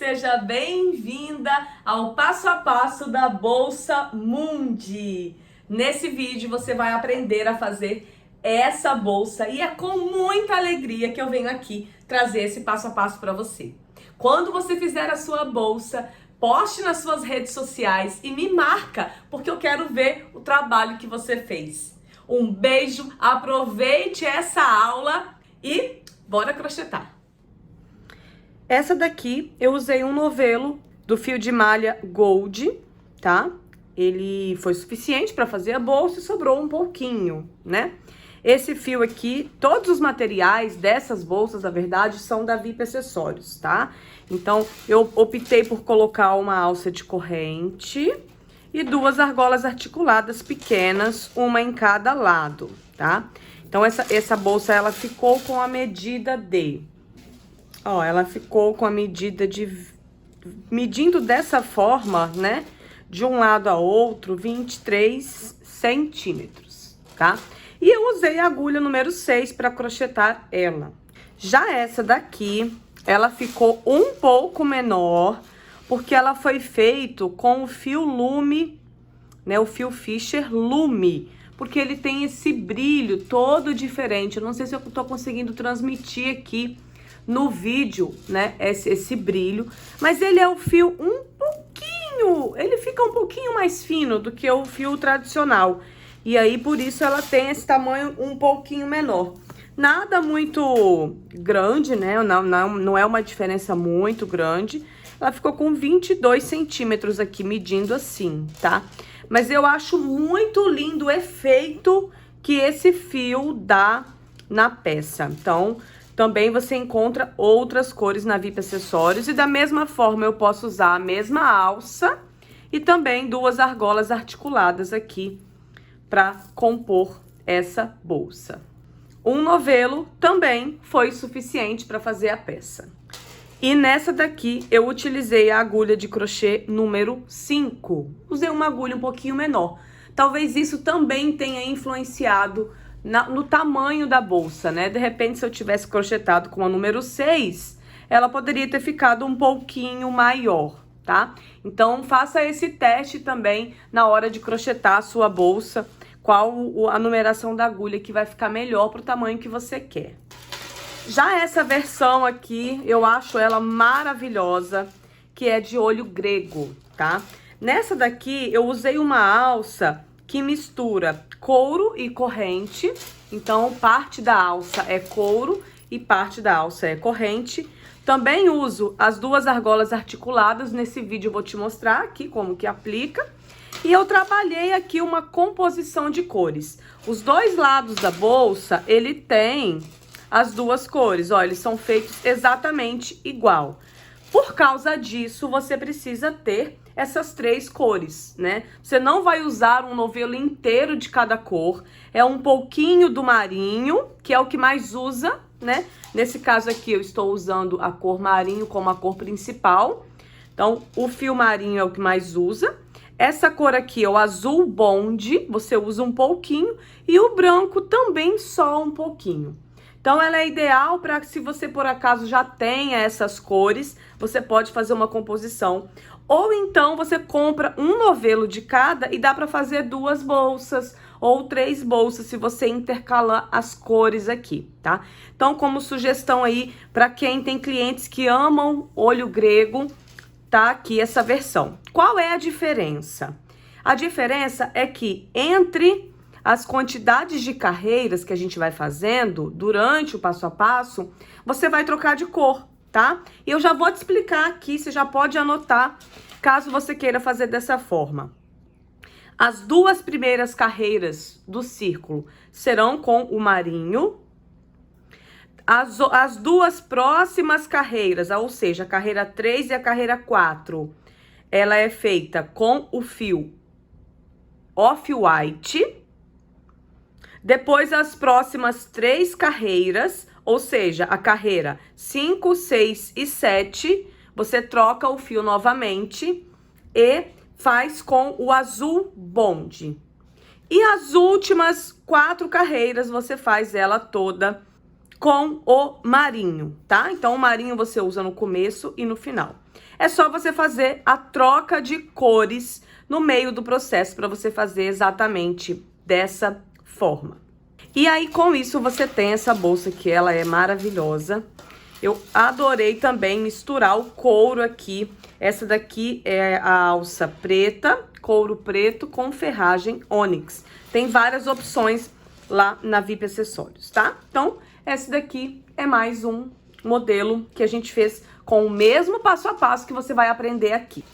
seja bem-vinda ao passo a passo da Bolsa Mundi. Nesse vídeo você vai aprender a fazer essa bolsa e é com muita alegria que eu venho aqui trazer esse passo a passo para você. Quando você fizer a sua bolsa, poste nas suas redes sociais e me marca, porque eu quero ver o trabalho que você fez. Um beijo, aproveite essa aula e bora crochetar! Essa daqui eu usei um novelo do fio de malha Gold, tá? Ele foi suficiente para fazer a bolsa e sobrou um pouquinho, né? Esse fio aqui, todos os materiais dessas bolsas, na verdade, são da VIP Acessórios, tá? Então, eu optei por colocar uma alça de corrente e duas argolas articuladas pequenas, uma em cada lado, tá? Então, essa bolsa, ela ficou com a medida de... Ó, ela ficou com a medida de... Medindo dessa forma, né? De um lado a outro, 23 centímetros, tá? E eu usei a agulha número 6 para crochetar ela. Já essa daqui, ela ficou um pouco menor, porque ela foi feito com o fio Lume, né? O fio Fischer Lume, porque ele tem esse brilho todo diferente. Eu não sei se eu tô conseguindo transmitir aqui no vídeo, né? Esse brilho, mas ele é o fio um pouquinho, ele fica um pouquinho mais fino do que o fio tradicional. E aí, por isso, ela tem esse tamanho um pouquinho menor. Nada muito grande, né? Não é uma diferença muito grande. Ela ficou com 22 centímetros aqui, medindo assim, tá? Mas eu acho muito lindo o efeito que esse fio dá na peça. Então, também você encontra outras cores na VIP Acessórios. E da mesma forma, eu posso usar a mesma alça e também duas argolas articuladas aqui para compor essa bolsa. Um novelo também foi suficiente para fazer a peça. E nessa daqui eu utilizei a agulha de crochê número 5. Usei uma agulha um pouquinho menor. Talvez isso também tenha influenciado no tamanho da bolsa, né? De repente, se eu tivesse crochetado com a número 6, ela poderia ter ficado um pouquinho maior, tá? Então, faça esse teste também na hora de crochetar a sua bolsa, qual a numeração da agulha que vai ficar melhor para o tamanho que você quer. Já essa versão aqui, eu acho ela maravilhosa, que é de olho grego, tá? Nessa daqui, eu usei uma alça que mistura couro e corrente. Então, parte da alça é couro e parte da alça é corrente. Também uso as duas argolas articuladas. Nesse vídeo eu vou te mostrar aqui como que aplica. E eu trabalhei aqui uma composição de cores. Os dois lados da bolsa, ele tem as duas cores, ó, eles são feitos exatamente igual. Por causa disso, você precisa ter essas três cores, né? Você não vai usar um novelo inteiro de cada cor, é um pouquinho do marinho, que é o que mais usa, né? Nesse caso aqui, eu estou usando a cor marinho como a cor principal. Então, o fio marinho é o que mais usa. Essa cor aqui é o azul bonde, você usa um pouquinho, e o branco também só um pouquinho. Então, ela é ideal para que, se você por acaso já tenha essas cores, você pode fazer uma composição. Ou então, você compra um novelo de cada e dá para fazer duas bolsas ou três bolsas, se você intercalar as cores aqui, tá? Então, como sugestão aí, para quem tem clientes que amam olho grego, tá aqui essa versão. Qual é a diferença? A diferença é que entre as quantidades de carreiras que a gente vai fazendo durante o passo a passo, você vai trocar de cor, tá? E eu já vou te explicar aqui, você já pode anotar, caso você queira fazer dessa forma. As duas primeiras carreiras do círculo serão com o marinho. As duas próximas carreiras, ou seja, a carreira 3 e a carreira 4, ela é feita com o fio off-white. Depois, as próximas 3 carreiras, ou seja, a carreira 5, 6 e 7, você troca o fio novamente e faz com o azul bonde. E as últimas 4 carreiras, você faz ela toda com o marinho, tá? Então, o marinho você usa no começo e no final. É só você fazer a troca de cores no meio do processo para você fazer exatamente dessa forma. E aí, com isso, você tem essa bolsa que ela é maravilhosa. Eu adorei também misturar o couro aqui. Essa daqui é a alça preta, couro preto com ferragem ônix. Tem várias opções lá na VIP Acessórios, tá? Então, esse daqui é mais um modelo que a gente fez com o mesmo passo a passo que você vai aprender aqui.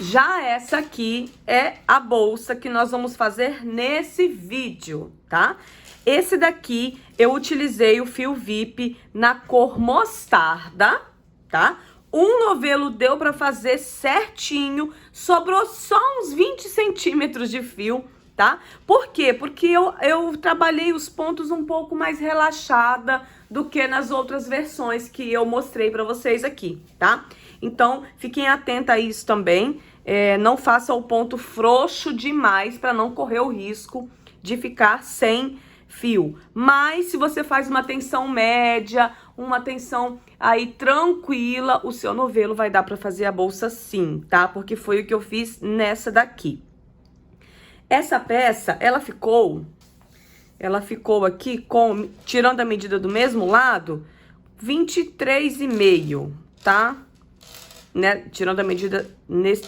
Já essa aqui é a bolsa que nós vamos fazer nesse vídeo, tá? Esse daqui eu utilizei o fio VIP na cor mostarda, tá? Um novelo deu pra fazer certinho, sobrou só uns 20 centímetros de fio, tá? Por quê? Porque eu trabalhei os pontos um pouco mais relaxada do que nas outras versões que eu mostrei pra vocês aqui, tá? Então, fiquem atentos a isso também. Não faça o ponto frouxo demais pra não correr o risco de ficar sem fio. Mas, se você faz uma tensão média, uma tensão aí tranquila, o seu novelo vai dar pra fazer a bolsa sim, tá? Porque foi o que eu fiz nessa daqui. Essa peça, ela ficou aqui com, tirando a medida do mesmo lado, 23,5, tá? Né? Tirando a medida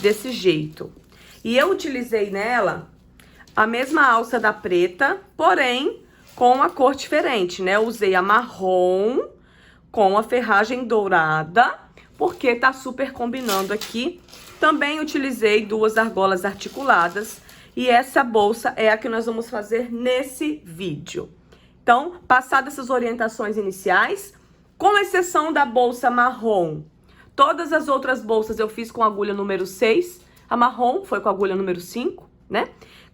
desse jeito. E eu utilizei nela a mesma alça da preta, porém com a cor diferente, né? Eu usei a marrom com a ferragem dourada, porque tá super combinando aqui. Também utilizei 2 argolas articuladas. E essa bolsa é a que nós vamos fazer nesse vídeo. Então, passadas essas orientações iniciais, com exceção da bolsa marrom, todas as outras bolsas eu fiz com agulha número 6, a marrom foi com agulha número 5, né?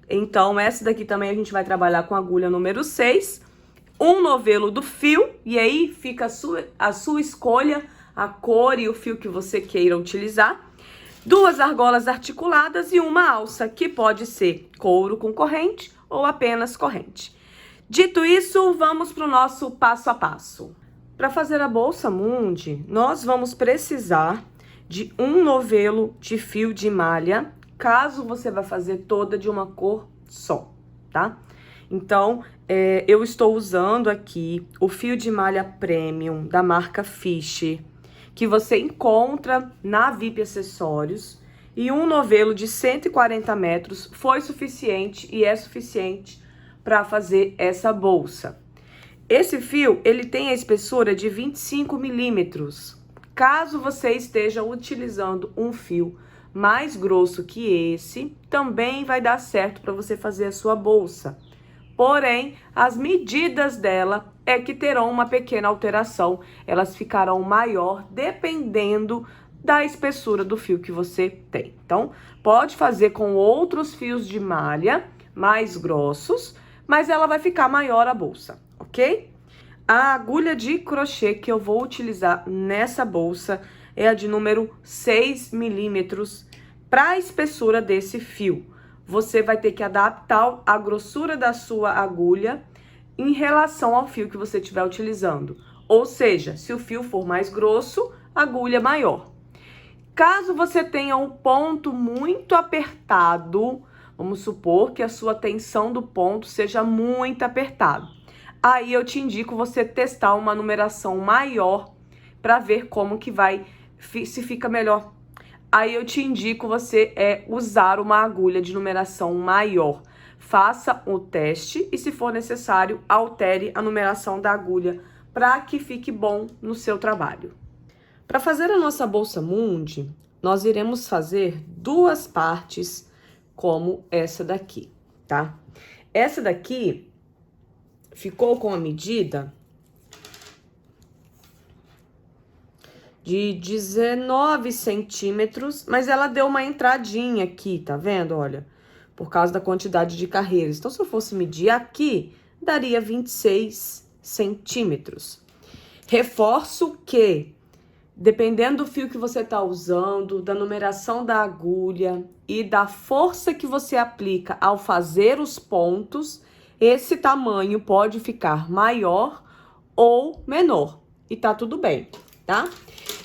Então, essa daqui também a gente vai trabalhar com agulha número 6, um novelo do fio, e aí fica a sua escolha, a cor e o fio que você queira utilizar. 2 argolas articuladas e uma alça, que pode ser couro com corrente ou apenas corrente. Dito isso, vamos para o nosso passo a passo. Para fazer a bolsa Mundi, nós vamos precisar de um novelo de fio de malha, caso você vá fazer toda de uma cor só, tá? Então, eu estou usando aqui o fio de malha Premium da marca Fischer, que você encontra na VIP Acessórios, e um novelo de 140 metros foi suficiente e é suficiente para fazer essa bolsa. Esse fio, ele tem a espessura de 25 milímetros. Caso você esteja utilizando um fio mais grosso que esse, também vai dar certo para você fazer a sua bolsa. Porém, as medidas dela é que terão uma pequena alteração. Elas ficarão maior dependendo da espessura do fio que você tem. Então, pode fazer com outros fios de malha mais grossos, mas ela vai ficar maior a bolsa, ok? A agulha de crochê que eu vou utilizar nessa bolsa é a de número 6 milímetros para a espessura desse fio. Você vai ter que adaptar a grossura da sua agulha em relação ao fio que você estiver utilizando. Ou seja, se o fio for mais grosso, a agulha maior. Caso você tenha um ponto muito apertado, vamos supor que a sua tensão do ponto seja muito apertado. Aí eu te indico você testar uma numeração maior para ver como que se fica melhor. Aí eu te indico você usar uma agulha de numeração maior. Faça o teste e, se for necessário, altere a numeração da agulha para que fique bom no seu trabalho. Para fazer a nossa bolsa Mundi, nós iremos fazer 2 partes como essa daqui, tá? Essa daqui ficou com a medida de 19 centímetros, mas ela deu uma entradinha aqui, tá vendo? Olha, por causa da quantidade de carreiras. Então, se eu fosse medir aqui, daria 26 centímetros. Reforço que, dependendo do fio que você tá usando, da numeração da agulha e da força que você aplica ao fazer os pontos, esse tamanho pode ficar maior ou menor. E tá tudo bem, tá?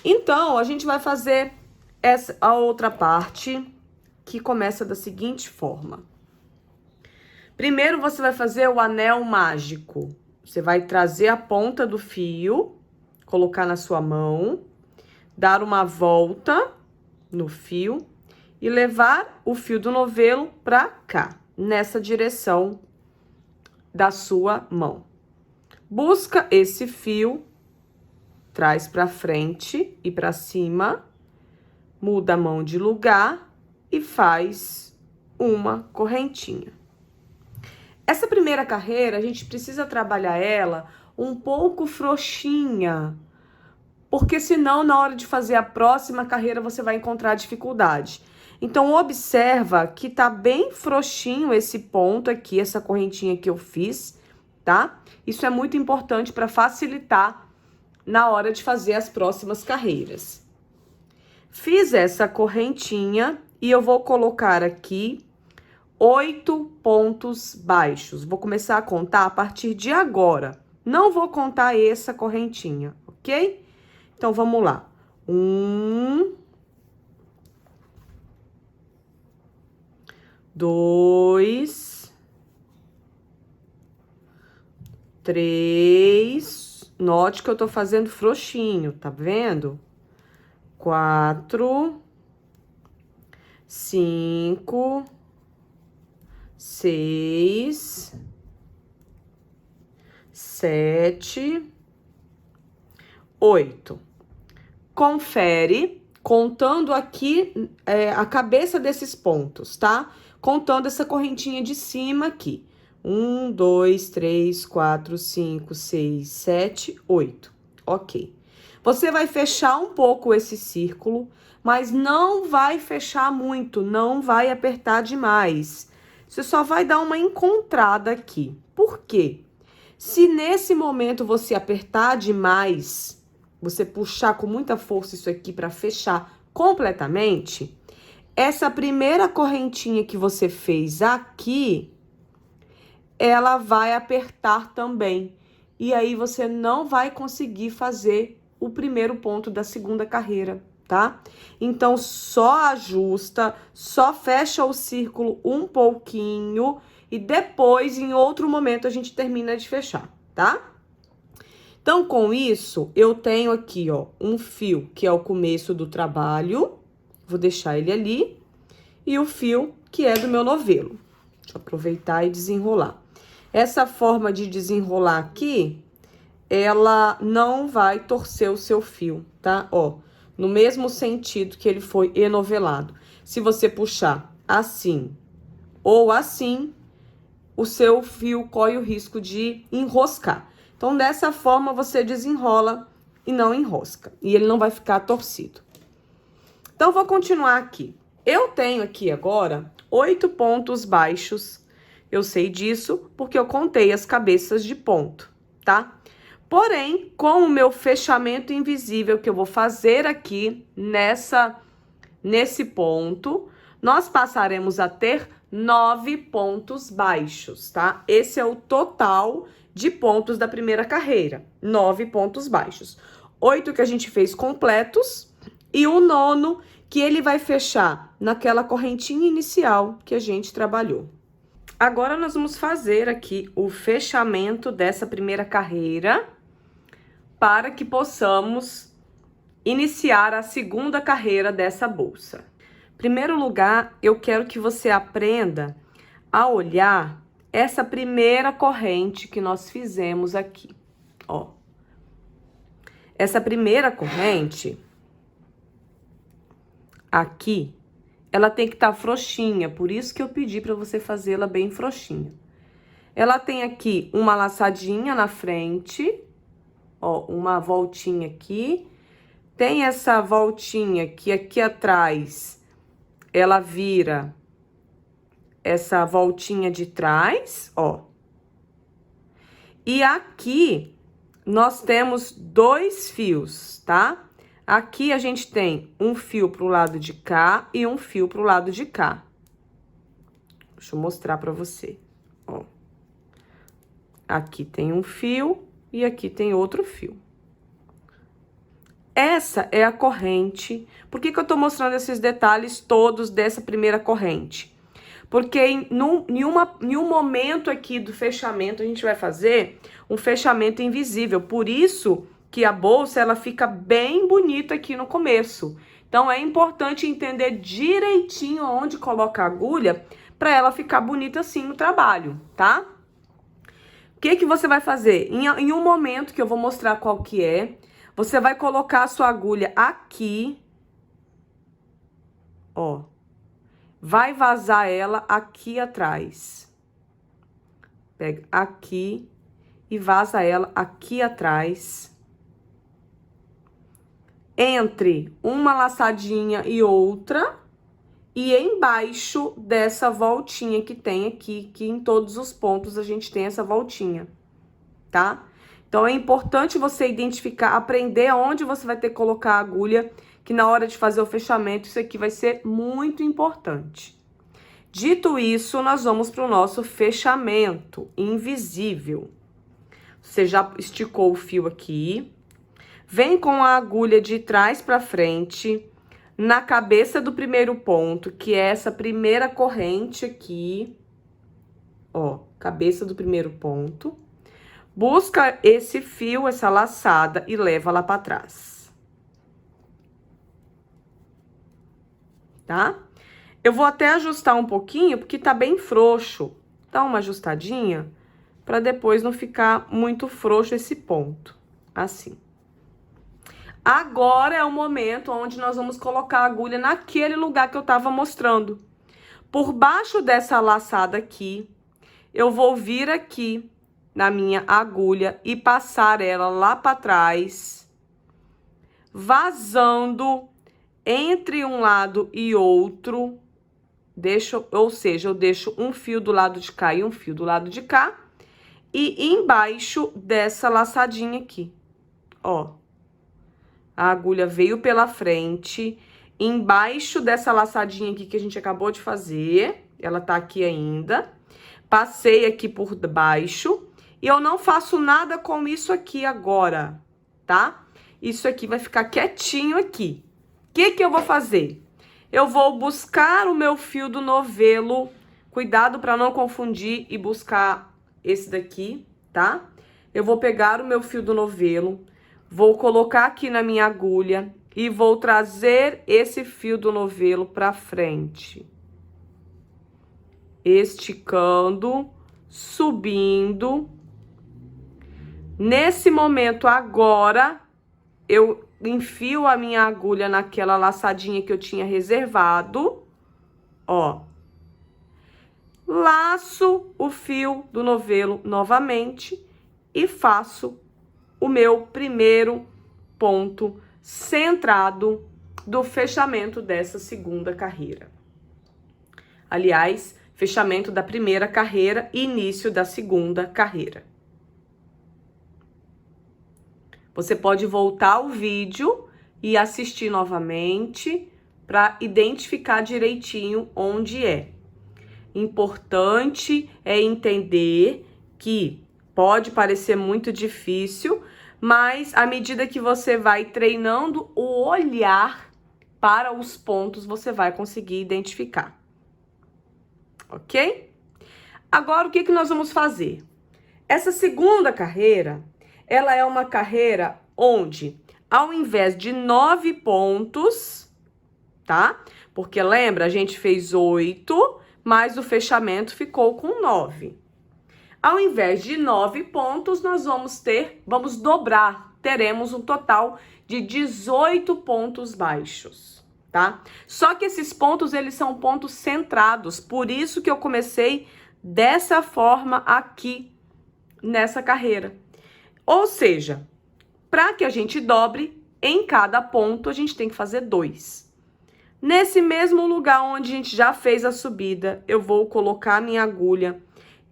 Então, a gente vai fazer a outra parte, que começa da seguinte forma. Primeiro, você vai fazer o anel mágico. Você vai trazer a ponta do fio, colocar na sua mão, dar uma volta no fio e levar o fio do novelo pra cá, nessa direção da sua mão. Busca esse fio, traz pra frente e pra cima, muda a mão de lugar e faz uma correntinha. Essa primeira carreira, a gente precisa trabalhar ela um pouco frouxinha, porque senão na hora de fazer a próxima carreira você vai encontrar dificuldade. Então, observa que tá bem frouxinho esse ponto aqui, essa correntinha que eu fiz, tá? Isso é muito importante para facilitar na hora de fazer as próximas carreiras. Fiz essa correntinha e eu vou colocar aqui 8 pontos baixos. Vou começar a contar a partir de agora. Não vou contar essa correntinha, ok? Então, vamos lá. 1, 2, 3. Note que eu tô fazendo frouxinho, tá vendo? 4, 5, 6, 7, 8. Confere, contando aqui a cabeça desses pontos, tá? Contando essa correntinha de cima aqui. 1, 2, 3, 4, 5, 6, 7, 8. Ok. Você vai fechar um pouco esse círculo, mas não vai fechar muito, não vai apertar demais. Você só vai dar uma encontrada aqui. Por quê? Se nesse momento você apertar demais, você puxar com muita força isso aqui para fechar completamente, essa primeira correntinha que você fez aqui, ela vai apertar também. E aí você não vai conseguir fazer o primeiro ponto da segunda carreira, tá? Então, só ajusta, só fecha o círculo um pouquinho e depois, em outro momento, a gente termina de fechar, tá? Então, com isso, eu tenho aqui, ó, um fio que é o começo do trabalho, vou deixar ele ali, e o fio que é do meu novelo. Deixa eu aproveitar e desenrolar. Essa forma de desenrolar aqui, ela não vai torcer o seu fio, tá? Ó, no mesmo sentido que ele foi enovelado. Se você puxar assim ou assim, o seu fio corre o risco de enroscar. Então, dessa forma, você desenrola e não enrosca. E ele não vai ficar torcido. Então, vou continuar aqui. Eu tenho aqui agora 8 pontos baixos. Eu sei disso porque eu contei as cabeças de ponto, tá? Porém, com o meu fechamento invisível que eu vou fazer aqui nesse ponto, nós passaremos a ter 9 pontos baixos, tá? Esse é o total de pontos da primeira carreira, 9 pontos baixos. 8 que a gente fez completos e o 9º que ele vai fechar naquela correntinha inicial que a gente trabalhou. Agora, nós vamos fazer aqui o fechamento dessa primeira carreira para que possamos iniciar a segunda carreira dessa bolsa. Em primeiro lugar, eu quero que você aprenda a olhar essa primeira corrente que nós fizemos aqui, ó. Essa primeira corrente aqui, ela tem que estar frouxinha, por isso que eu pedi para você fazê-la bem frouxinha. Ela tem aqui uma laçadinha na frente, ó, uma voltinha aqui. Tem essa voltinha que aqui atrás, ela vira essa voltinha de trás, ó. E aqui, nós temos 2 fios, tá? Aqui a gente tem um fio pro lado de cá e um fio pro lado de cá. Deixa eu mostrar pra você, ó. Aqui tem um fio e aqui tem outro fio. Essa é a corrente. Por que que eu tô mostrando esses detalhes todos dessa primeira corrente? Porque em um momento aqui do fechamento, a gente vai fazer um fechamento invisível. Por isso que a bolsa, ela fica bem bonita aqui no começo. Então, é importante entender direitinho onde colocar a agulha para ela ficar bonita assim no trabalho, tá? O que que você vai fazer? Em um momento que eu vou mostrar qual que é, você vai colocar a sua agulha aqui, ó. Vai vazar ela aqui atrás. Pega aqui e vaza ela aqui atrás. Entre uma laçadinha e outra, e embaixo dessa voltinha que tem aqui, que em todos os pontos a gente tem essa voltinha, tá? Então, é importante você identificar, aprender aonde você vai ter que colocar a agulha, que na hora de fazer o fechamento, isso aqui vai ser muito importante. Dito isso, nós vamos para o nosso fechamento invisível. Você já esticou o fio aqui. Vem com a agulha de trás para frente, na cabeça do primeiro ponto, que é essa primeira corrente aqui. Ó, cabeça do primeiro ponto. Busca esse fio, essa laçada e leva lá para trás. Tá? Eu vou até ajustar um pouquinho, porque tá bem frouxo. Dá uma ajustadinha, para depois não ficar muito frouxo esse ponto. Assim. Agora é o momento onde nós vamos colocar a agulha naquele lugar que eu tava mostrando. Por baixo dessa laçada aqui, eu vou vir aqui na minha agulha e passar ela lá para trás, vazando entre um lado e outro. Ou seja, eu deixo um fio do lado de cá e um fio do lado de cá, e embaixo dessa laçadinha aqui, ó. A agulha veio pela frente, embaixo dessa laçadinha aqui que a gente acabou de fazer, ela tá aqui ainda. Passei aqui por baixo, e eu não faço nada com isso aqui agora, tá? Isso aqui vai ficar quietinho aqui. O que que eu vou fazer? Eu vou buscar o meu fio do novelo, cuidado para não confundir e buscar esse daqui, tá? Eu vou pegar o meu fio do novelo, vou colocar aqui na minha agulha e vou trazer esse fio do novelo para frente. Esticando, subindo. Nesse momento agora, eu enfio a minha agulha naquela laçadinha que eu tinha reservado, ó. Laço o fio do novelo novamente e faço o meu primeiro ponto centrado do fechamento dessa segunda carreira. Aliás, fechamento da primeira carreira e início da segunda carreira. Você pode voltar ao vídeo e assistir novamente para identificar direitinho onde é. Importante é entender que pode parecer muito difícil, mas à medida que você vai treinando o olhar para os pontos, você vai conseguir identificar. Ok? Agora, o que que nós vamos fazer? Essa segunda carreira, ela é uma carreira onde, ao invés de 9 pontos, tá? Porque lembra, a gente fez 8, mas o fechamento ficou com 9. Ao invés de 9 pontos, nós vamos dobrar, teremos um total de 18 pontos baixos, tá? Só que esses pontos, eles são pontos centrados, por isso que eu comecei dessa forma aqui nessa carreira. Ou seja, para que a gente dobre, em cada ponto a gente tem que fazer 2. Nesse mesmo lugar onde a gente já fez a subida, eu vou colocar a minha agulha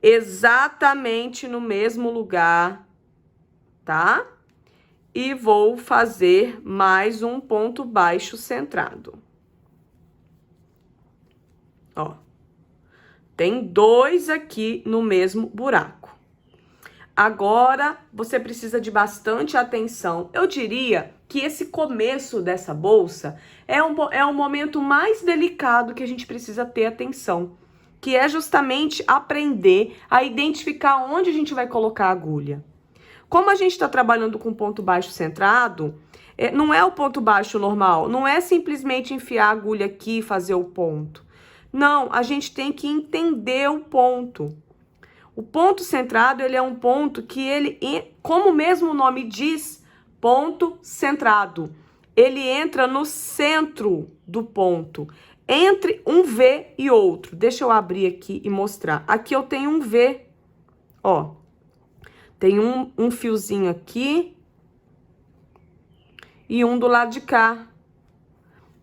exatamente no mesmo lugar, tá? E vou fazer mais um ponto baixo centrado. Ó, tem 2 aqui no mesmo buraco. Agora, você precisa de bastante atenção. Eu diria que esse começo dessa bolsa é um momento mais delicado que a gente precisa ter atenção, que é justamente aprender a identificar onde a gente vai colocar a agulha. Como a gente está trabalhando com ponto baixo centrado, não é o ponto baixo normal, não é simplesmente enfiar a agulha aqui e fazer o ponto. Não, a gente tem que entender o ponto. O ponto centrado, ele é um ponto que ele, como mesmo o nome diz, ponto centrado. Ele entra no centro do ponto, entre um V e outro. Deixa eu abrir aqui e mostrar. Aqui eu tenho um V, ó. Tem um fiozinho aqui e um do lado de cá,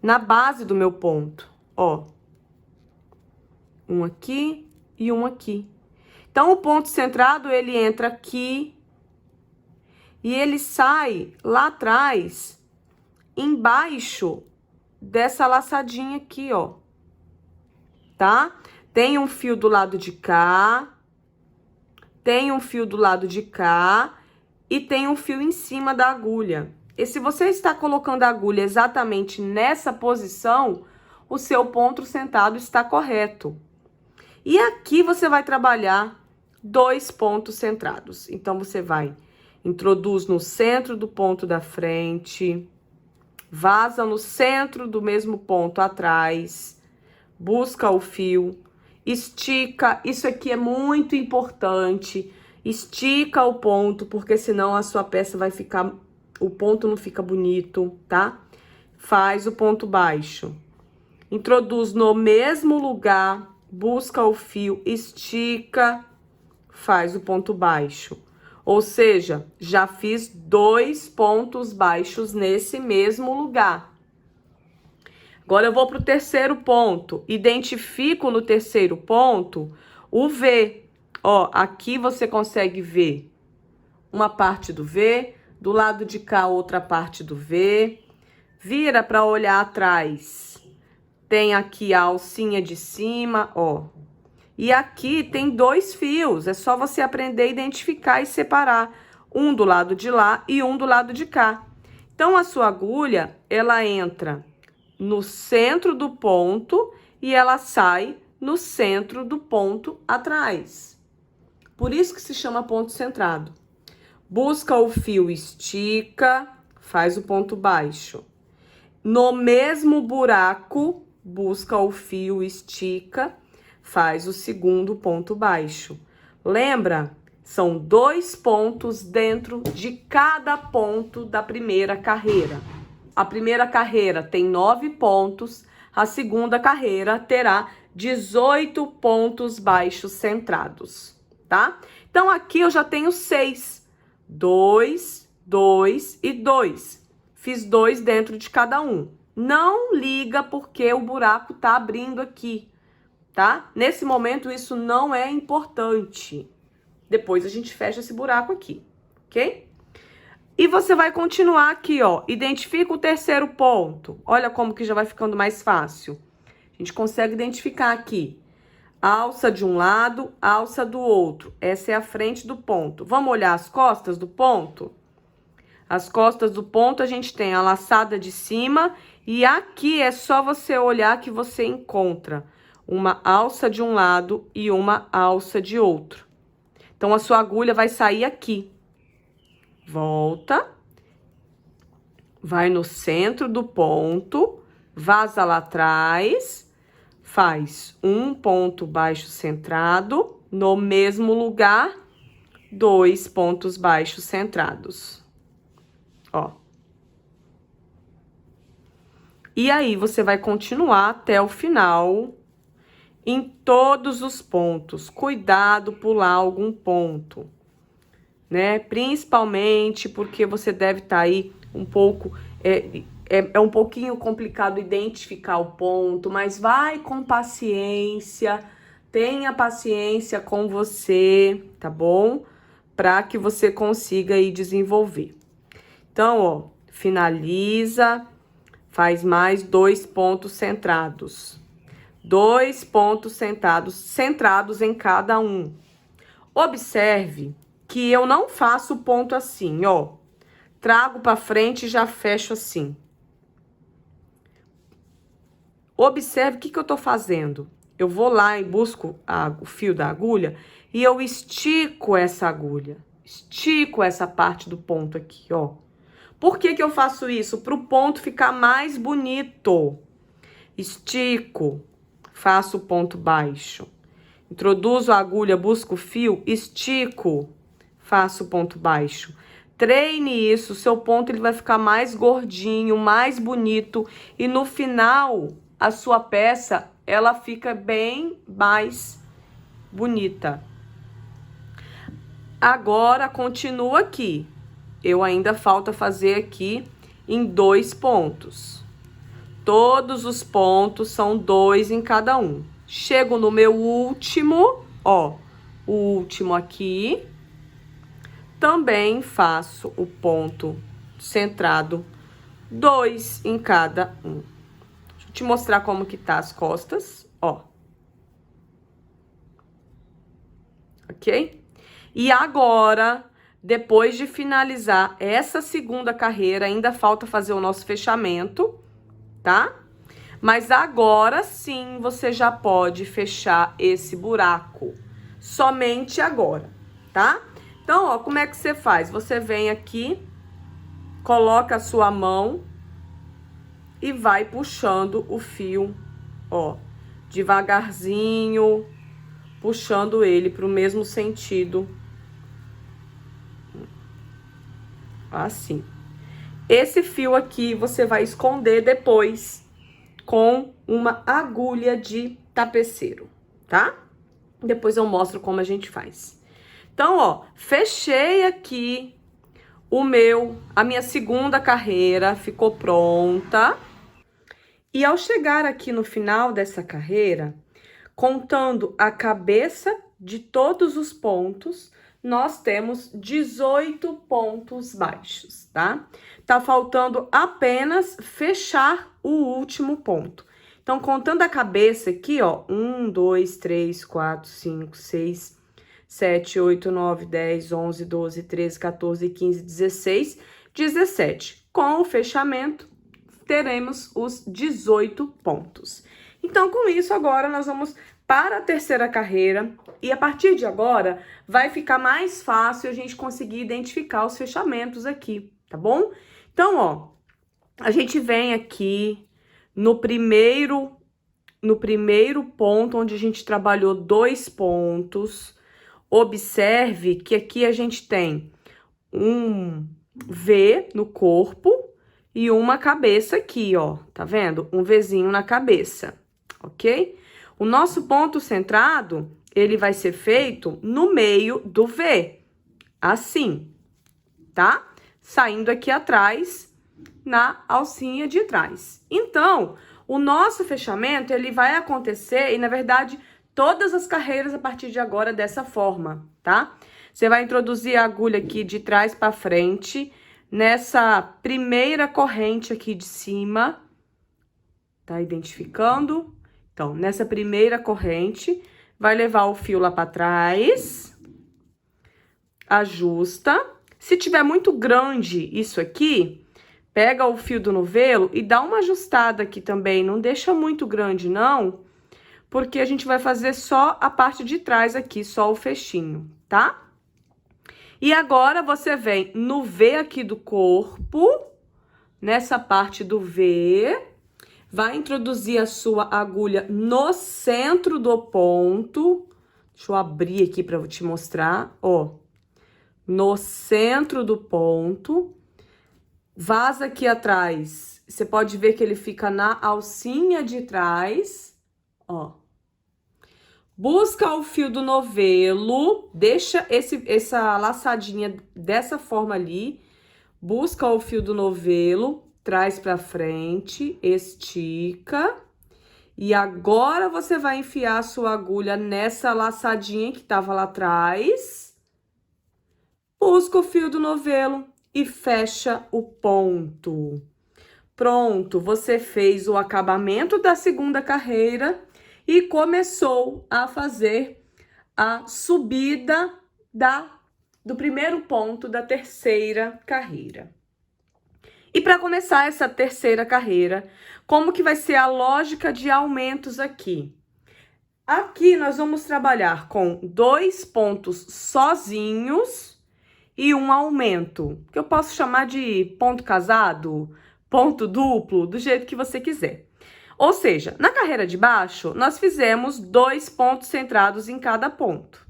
na base do meu ponto, ó. Um aqui e um aqui. Então, o ponto centrado, ele entra aqui e ele sai lá atrás, embaixo dessa laçadinha aqui, ó. Tá? Tem um fio do lado de cá, tem um fio do lado de cá e tem um fio em cima da agulha. E se você está colocando a agulha exatamente nessa posição, o seu ponto centrado está correto. E aqui você vai trabalhar 2 pontos centrados. Então, você introduz no centro do ponto da frente, vaza no centro do mesmo ponto atrás, busca o fio, estica, isso aqui é muito importante, estica o ponto, porque senão a sua peça vai ficar, o ponto não fica bonito, tá? Faz o ponto baixo, introduz no mesmo lugar, busca o fio, estica, faz o ponto baixo. Ou seja, já fiz 2 pontos baixos nesse mesmo lugar. Agora, eu vou para o terceiro ponto. Identifico no terceiro ponto o V. Ó, aqui você consegue ver uma parte do V, do lado de cá outra parte do V. Vira para olhar atrás. Tem aqui a alcinha de cima, ó. E aqui tem 2 fios, é só você aprender a identificar e separar. Um do lado de lá e um do lado de cá. Então, a sua agulha, ela entra no centro do ponto e ela sai no centro do ponto atrás. Por isso que se chama ponto centrado. Busca o fio, estica, faz o ponto baixo. No mesmo buraco, busca o fio, estica, faz o segundo ponto baixo. Lembra? São 2 pontos dentro de cada ponto da primeira carreira. A primeira carreira tem 9 pontos, a segunda carreira terá 18 pontos baixos centrados, tá? Então, aqui eu já tenho 6. 2, 2 e 2. Fiz 2 dentro de cada um. Não liga porque o buraco tá abrindo aqui, tá? Nesse momento, isso não é importante. Depois a gente fecha esse buraco aqui, ok? E você vai continuar aqui, ó. Identifica o terceiro ponto. Olha como que já vai ficando mais fácil. A gente consegue identificar aqui. Alça de um lado, alça do outro. Essa é a frente do ponto. Vamos olhar as costas do ponto? As costas do ponto, a gente tem a laçada de cima. E aqui é só você olhar que você encontra uma alça de um lado e uma alça de outro. Então, a sua agulha vai sair aqui. Volta. Vai no centro do ponto. Vaza lá atrás. Faz um ponto baixo centrado. No mesmo lugar, 2 pontos baixos centrados. Ó. E aí, você vai continuar até o final, em todos os pontos. Cuidado pular algum ponto, né? Principalmente porque você deve estar aí um pouco... É um pouquinho complicado identificar o ponto, mas vai com paciência, tenha paciência com você, tá bom? Para que você consiga aí desenvolver. Então, ó, finaliza, faz mais 2 pontos centrados. 2 pontos centrados em cada um. Observe que eu não faço o ponto assim, ó. Trago pra frente e já fecho assim. Observe o que eu tô fazendo. Eu vou lá e busco o fio da agulha e eu estico essa agulha. Estico essa parte do ponto aqui, ó. Por que eu faço isso? Pro ponto ficar mais bonito. Estico, faço o ponto baixo. Introduzo a agulha, busco o fio, estico, faço o ponto baixo. Treine isso, seu ponto ele vai ficar mais gordinho, mais bonito. E no final, a sua peça, ela fica bem mais bonita. Agora, continua aqui. Eu ainda falta fazer aqui em 2 pontos. Todos os pontos são 2 em cada um. Chego no meu último, ó, o último aqui. Também faço o ponto centrado, 2 em cada um. Deixa eu te mostrar como que tá as costas, ó. Ok? E agora, depois de finalizar essa segunda carreira, ainda falta fazer o nosso fechamento, tá? Mas agora sim, você já pode fechar esse buraco. Somente agora, tá? Então, ó, como é que você faz? Você vem aqui, coloca a sua mão e vai puxando o fio, ó, devagarzinho, puxando ele pro mesmo sentido. Assim. Esse fio aqui você vai esconder depois com uma agulha de tapeceiro, tá? Depois eu mostro como a gente faz. Então, ó, fechei aqui a minha segunda carreira, ficou pronta. E ao chegar aqui no final dessa carreira, contando a cabeça de todos os pontos, nós temos 18 pontos baixos, tá? Tá faltando apenas fechar o último ponto. Então, contando a cabeça aqui, ó, 1, 2, 3, 4, 5, 6, 7, 8, 9, 10, 11, 12, 13, 14, 15, 16, 17. Com o fechamento, teremos os 18 pontos. Então, com isso, agora nós vamos para a terceira carreira. E a partir de agora, vai ficar mais fácil a gente conseguir identificar os fechamentos aqui, tá bom? Então, ó, a gente vem aqui no primeiro ponto, onde a gente trabalhou 2 pontos. Observe que aqui a gente tem um V no corpo e uma cabeça aqui, ó, tá vendo? Um Vzinho na cabeça, ok? O nosso ponto centrado, ele vai ser feito no meio do V, assim, tá? Saindo aqui atrás, na alcinha de trás. Então, o nosso fechamento, ele vai acontecer, e na verdade, todas as carreiras a partir de agora dessa forma, tá? Você vai introduzir a agulha aqui de trás para frente, nessa primeira corrente aqui de cima, tá identificando? Então, nessa primeira corrente, vai levar o fio lá para trás, ajusta. Se tiver muito grande isso aqui, pega o fio do novelo e dá uma ajustada aqui também, não deixa muito grande não, porque a gente vai fazer só a parte de trás aqui, só o fechinho, tá? E agora, você vem no V aqui do corpo, nessa parte do V, vai introduzir a sua agulha no centro do ponto. Deixa eu abrir aqui para te mostrar, ó. No centro do ponto. Vaza aqui atrás. Você pode ver que ele fica na alcinha de trás, ó. Busca o fio do novelo, deixa essa laçadinha dessa forma ali. Busca o fio do novelo, traz pra frente, estica. E agora, você vai enfiar a sua agulha nessa laçadinha que tava lá atrás. Busca o fio do novelo e fecha o ponto. Pronto, você fez o acabamento da segunda carreira e começou a fazer a subida do primeiro ponto da terceira carreira. E para começar essa terceira carreira, como que vai ser a lógica de aumentos aqui? Aqui nós vamos trabalhar com 2 pontos sozinhos e um aumento, que eu posso chamar de ponto casado, ponto duplo, do jeito que você quiser. Ou seja, na carreira de baixo, nós fizemos 2 pontos centrados em cada ponto.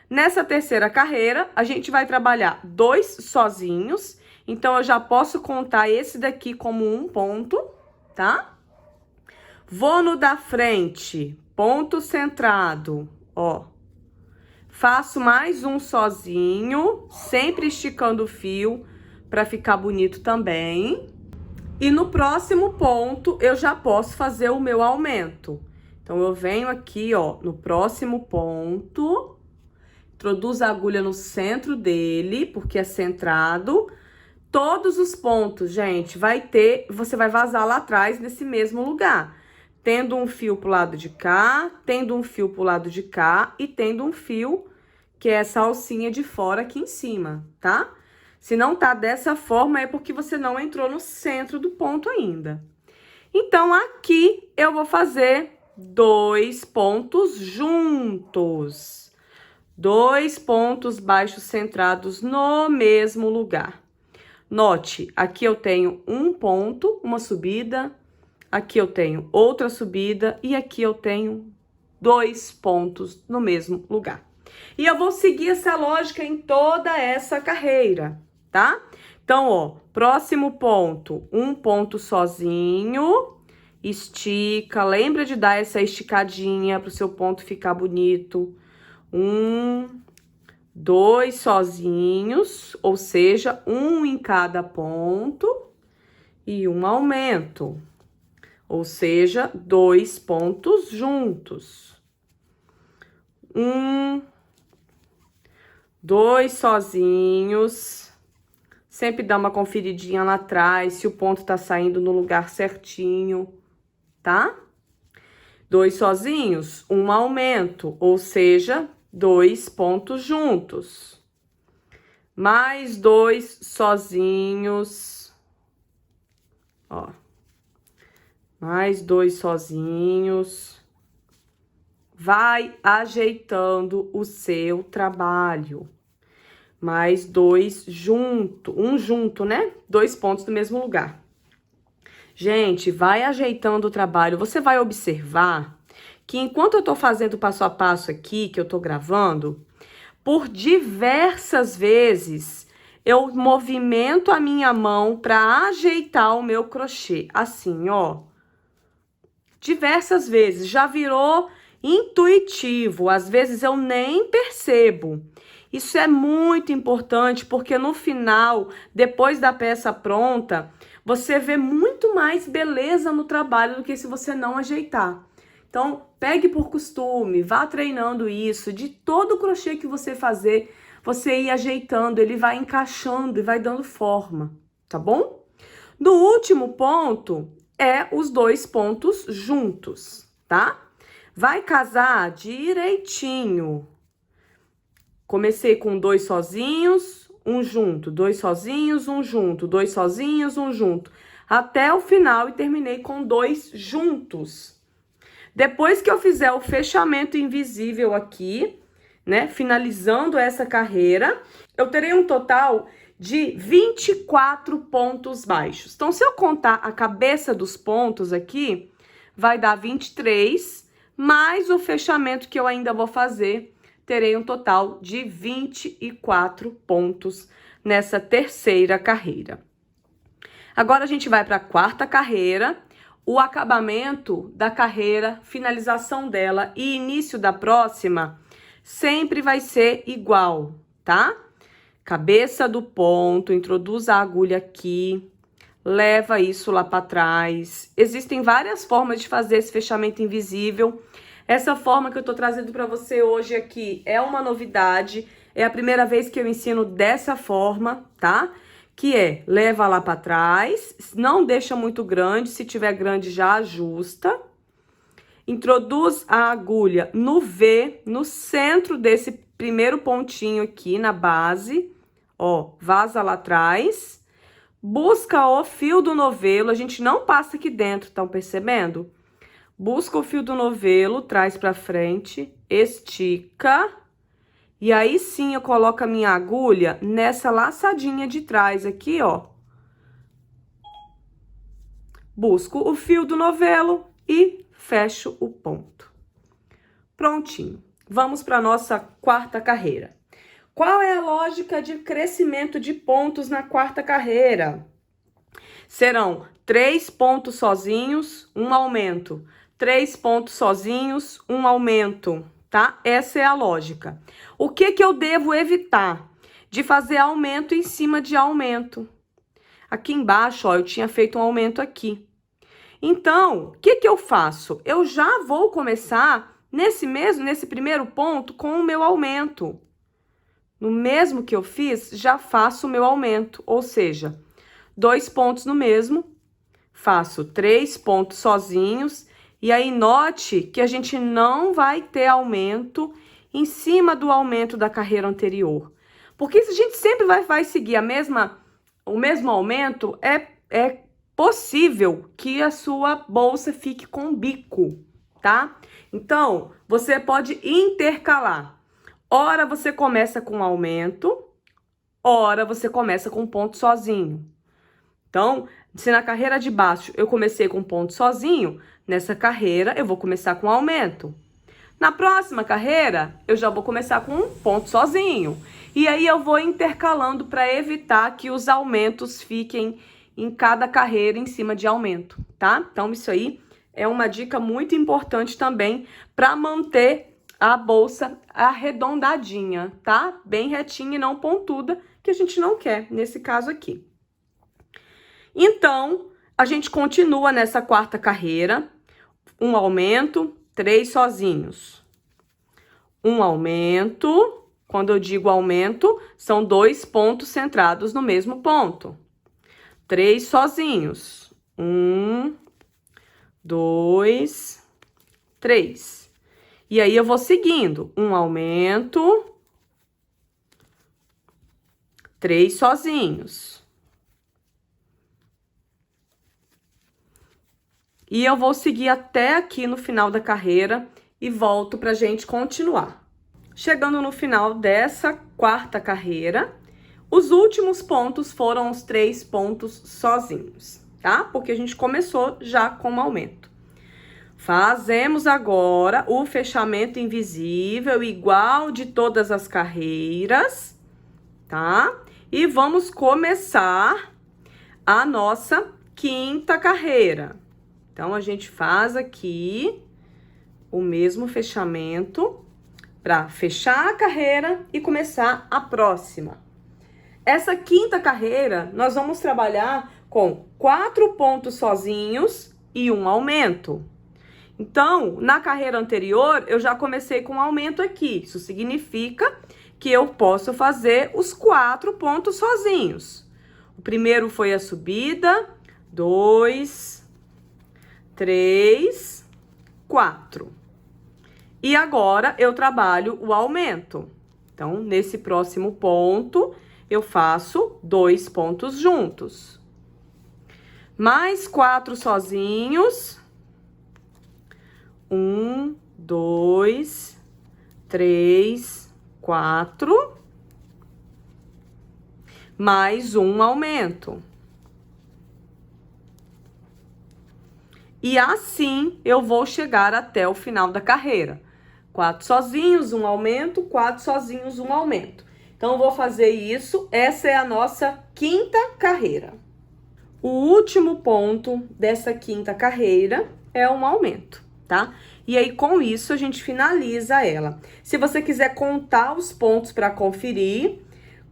Nessa terceira carreira, a gente vai trabalhar 2 sozinhos, então eu já posso contar esse daqui como um ponto, tá? Vou no da frente, ponto centrado, ó. Faço mais um sozinho, sempre esticando o fio para ficar bonito também. E no próximo ponto, eu já posso fazer o meu aumento. Então, eu venho aqui, ó, no próximo ponto, introduzo a agulha no centro dele, porque é centrado. Todos os pontos, gente, você vai vazar lá atrás nesse mesmo lugar. Tendo um fio pro lado de cá, tendo um fio pro lado de cá e tendo um fio, que é essa alcinha de fora aqui em cima, tá? Se não tá dessa forma, é porque você não entrou no centro do ponto ainda. Então, aqui eu vou fazer 2 pontos juntos. 2 pontos baixos centrados no mesmo lugar. Note, aqui eu tenho um ponto, uma subida, aqui eu tenho outra subida e aqui eu tenho 2 pontos no mesmo lugar. E eu vou seguir essa lógica em toda essa carreira, tá? Então, ó, próximo ponto, um ponto sozinho, estica, lembra de dar essa esticadinha para o seu ponto ficar bonito. 2 sozinhos, ou seja, um em cada ponto e um aumento, ou seja, 2 pontos juntos. 2 sozinhos, sempre dá uma conferidinha lá atrás, se o ponto tá saindo no lugar certinho, tá? 2 sozinhos, um aumento, ou seja, 2 pontos juntos. Mais 2 sozinhos, ó. Mais 2 sozinhos. Vai ajeitando o seu trabalho. Mais 2 junto, um junto, né? 2 pontos do mesmo lugar. Gente, vai ajeitando o trabalho. Você vai observar que enquanto eu tô fazendo passo a passo aqui, que eu tô gravando, por diversas vezes eu movimento a minha mão para ajeitar o meu crochê. Assim, ó. Diversas vezes. Já virou intuitivo. Às vezes eu nem percebo. Isso é muito importante porque no final, depois da peça pronta, você vê muito mais beleza no trabalho do que se você não ajeitar. Então, pegue por costume, vá treinando isso. De todo o crochê que você fazer, você ir ajeitando, ele vai encaixando e vai dando forma, tá bom? No último ponto, é os 2 pontos juntos, tá? Vai casar direitinho. Comecei com 2 sozinhos, um junto, 2 sozinhos, um junto, 2 sozinhos, um junto, até o final e terminei com 2 juntos. Depois que eu fizer o fechamento invisível aqui, né, finalizando essa carreira, eu terei um total de 24 pontos baixos. Então, se eu contar a cabeça dos pontos aqui, vai dar 23, mais o fechamento que eu ainda vou fazer, terei um total de 24 pontos nessa terceira carreira. Agora, a gente vai para a quarta carreira. O acabamento da carreira, finalização dela e início da próxima sempre vai ser igual, tá? Cabeça do ponto, introduz a agulha aqui, leva isso lá para trás. Existem várias formas de fazer esse fechamento invisível. Essa forma que eu tô trazendo para você hoje aqui é uma novidade, é a primeira vez que eu ensino dessa forma, tá? Que é, leva lá para trás, não deixa muito grande, se tiver grande já ajusta. Introduz a agulha no V, no centro desse primeiro pontinho aqui na base, ó, vaza lá atrás, busca o fio do novelo, a gente não passa aqui dentro, estão percebendo? Busca o fio do novelo, traz pra frente, estica, e aí sim eu coloco a minha agulha nessa laçadinha de trás aqui, ó. Busco o fio do novelo e fecho o ponto. Prontinho. Vamos para nossa quarta carreira. Qual é a lógica de crescimento de pontos na quarta carreira? Serão 3 pontos sozinhos, um aumento. 3 pontos sozinhos, um aumento, tá? Essa é a lógica. O que que eu devo evitar? De fazer aumento em cima de aumento. Aqui embaixo, ó, eu tinha feito um aumento aqui. Então, o que que eu faço? Eu já vou começar nesse primeiro ponto com o meu aumento. No mesmo que eu fiz, já faço o meu aumento, ou seja, 2 pontos no mesmo, faço 3 pontos sozinhos, e aí note que a gente não vai ter aumento em cima do aumento da carreira anterior. Porque se a gente sempre vai seguir o mesmo aumento, é possível que a sua bolsa fique com bico, tá? Então, você pode intercalar. Ora você começa com aumento, ora você começa com ponto sozinho. Então, se na carreira de baixo eu comecei com ponto sozinho, nessa carreira eu vou começar com aumento. Na próxima carreira, eu já vou começar com um ponto sozinho. E aí eu vou intercalando para evitar que os aumentos fiquem em cada carreira em cima de aumento, tá? Então, isso aí é uma dica muito importante também para manter a bolsa arredondadinha, tá? Bem retinha e não pontuda, que a gente não quer nesse caso aqui. Então, a gente continua nessa quarta carreira, um aumento, 3 sozinhos. Um aumento, quando eu digo aumento, são 2 pontos centrados no mesmo ponto. 3 sozinhos. 1, 2, 3. E aí eu vou seguindo, um aumento, 3 sozinhos. E eu vou seguir até aqui no final da carreira e volto pra gente continuar. Chegando no final dessa quarta carreira, os últimos pontos foram os 3 pontos sozinhos, tá? Porque a gente começou já com o aumento. Fazemos agora o fechamento invisível igual de todas as carreiras, tá? E vamos começar a nossa quinta carreira. Então, a gente faz aqui o mesmo fechamento para fechar a carreira e começar a próxima. Essa quinta carreira, nós vamos trabalhar com 4 pontos sozinhos e um aumento. Então, na carreira anterior, eu já comecei com um aumento aqui. Isso significa que eu posso fazer os 4 pontos sozinhos. O primeiro foi a subida, 2, 3, 4. E agora, eu trabalho o aumento. Então, nesse próximo ponto, eu faço 2 pontos juntos. Mais 4 sozinhos. 1, 2, 3, 4. Mais um aumento. E assim eu vou chegar até o final da carreira. 4 sozinhos, um aumento, 4 sozinhos, um aumento. Então, eu vou fazer isso. Essa é a nossa quinta carreira. O último ponto dessa quinta carreira é um aumento, tá? E aí, com isso, a gente finaliza ela. Se você quiser contar os pontos para conferir,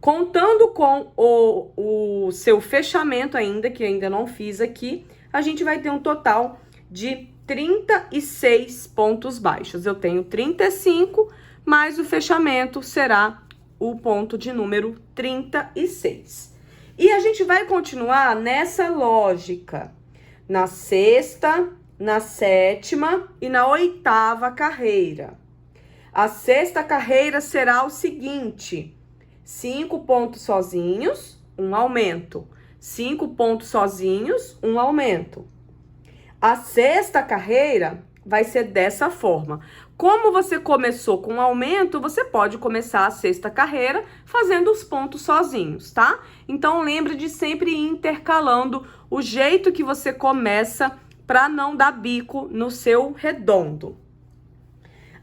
contando com o seu fechamento ainda, que ainda não fiz aqui, a gente vai ter um total de 36 pontos baixos. Eu tenho 35, mas o fechamento será o ponto de número 36. E a gente vai continuar nessa lógica, na sexta, na sétima e na oitava carreira. A sexta carreira será o seguinte: 5 pontos sozinhos, um aumento. 5 pontos sozinhos, um aumento. A sexta carreira vai ser dessa forma. Como você começou com aumento, você pode começar a sexta carreira fazendo os pontos sozinhos, tá? Então, lembre de sempre ir intercalando o jeito que você começa para não dar bico no seu redondo.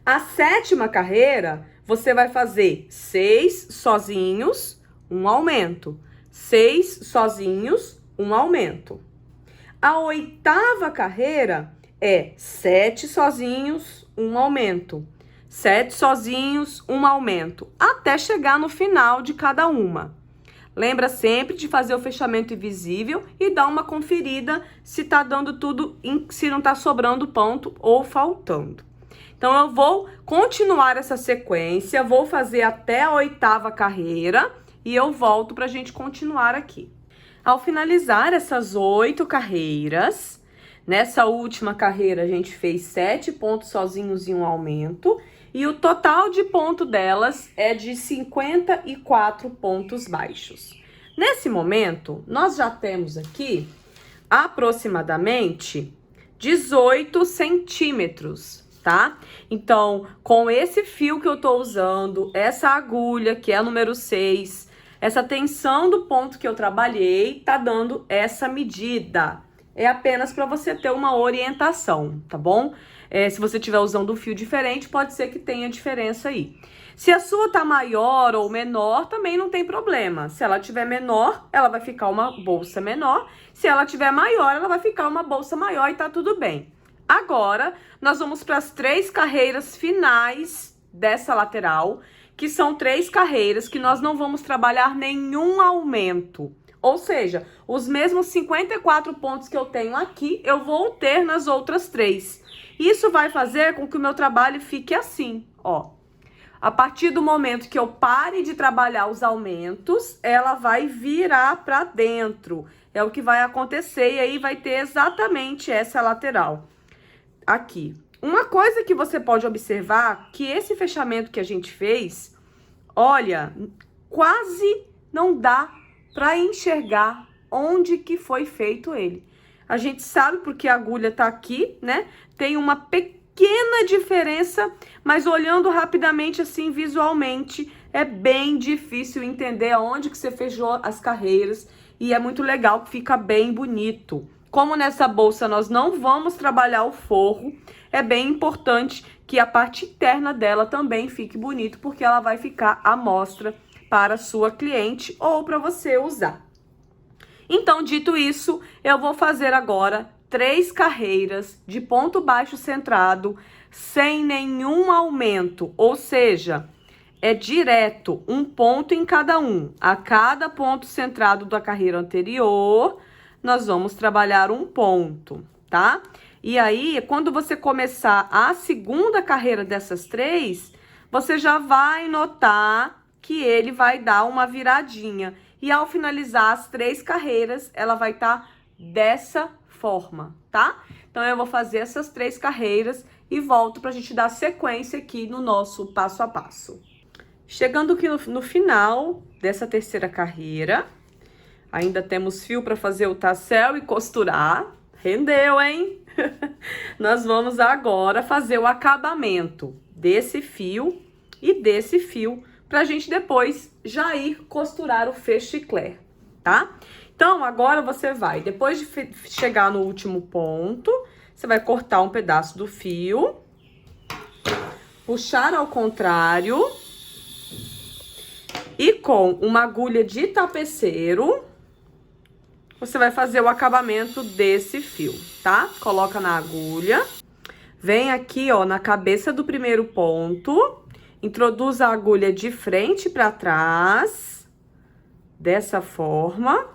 A sétima carreira, você vai fazer 6 sozinhos, um aumento. 6 sozinhos, um aumento. A oitava carreira é 7 sozinhos, um aumento. 7 sozinhos, um aumento. Até chegar no final de cada uma. Lembra sempre de fazer o fechamento invisível e dar uma conferida se tá dando tudo, se não tá sobrando ponto ou faltando. Então, eu vou continuar essa sequência, vou fazer até a oitava carreira e eu volto pra gente continuar aqui. Ao finalizar essas 8 carreiras, nessa última carreira a gente fez 7 pontos sozinhos e um aumento, e o total de ponto delas é de 54 pontos baixos. Nesse momento, nós já temos aqui aproximadamente 18 centímetros, tá? Então, com esse fio que eu tô usando, essa agulha, que é a número 6, essa tensão do ponto que eu trabalhei, tá dando essa medida. É apenas para você ter uma orientação, tá bom? Se você estiver usando um fio diferente, pode ser que tenha diferença aí. Se a sua tá maior ou menor, também não tem problema. Se ela tiver menor, ela vai ficar uma bolsa menor. Se ela tiver maior, ela vai ficar uma bolsa maior e tá tudo bem. Agora, nós vamos para as 3 carreiras finais dessa lateral, que são 3 carreiras que nós não vamos trabalhar nenhum aumento. Ou seja, os mesmos 54 pontos que eu tenho aqui, eu vou ter nas outras 3. Isso vai fazer com que o meu trabalho fique assim, ó. A partir do momento que eu pare de trabalhar os aumentos, ela vai virar para dentro. É o que vai acontecer e aí vai ter exatamente essa lateral. Aqui. Uma coisa que você pode observar, que esse fechamento que a gente fez, olha, quase não dá para enxergar onde que foi feito ele. A gente sabe porque a agulha tá aqui, né? Tem uma pequena diferença, mas olhando rapidamente assim, visualmente, é bem difícil entender aonde que você fechou as carreiras e é muito legal, que fica bem bonito. Como nessa bolsa nós não vamos trabalhar o forro, é bem importante que a parte interna dela também fique bonito, porque ela vai ficar à mostra para a sua cliente ou para você usar. Então, dito isso, eu vou fazer agora 3 carreiras de ponto baixo centrado, sem nenhum aumento, ou seja, é direto, um ponto em cada um. A cada ponto centrado da carreira anterior, nós vamos trabalhar um ponto, tá? E aí, quando você começar a segunda carreira dessas 3, você já vai notar que ele vai dar uma viradinha. E ao finalizar as 3 carreiras, ela vai estar dessa forma, tá? Então, eu vou fazer essas 3 carreiras e volto pra gente dar sequência aqui no nosso passo a passo. Chegando aqui no final dessa terceira carreira, ainda temos fio para fazer o tassel e costurar. Rendeu, hein? Nós vamos agora fazer o acabamento desse fio e desse fio, pra gente depois já ir costurar o fechicler, tá? Então, agora você vai, depois de chegar no último ponto, você vai cortar um pedaço do fio, puxar ao contrário e com uma agulha de tapeceiro, você vai fazer o acabamento desse fio, tá? Coloca na agulha, vem aqui, ó, na cabeça do primeiro ponto, introduz a agulha de frente para trás, dessa forma.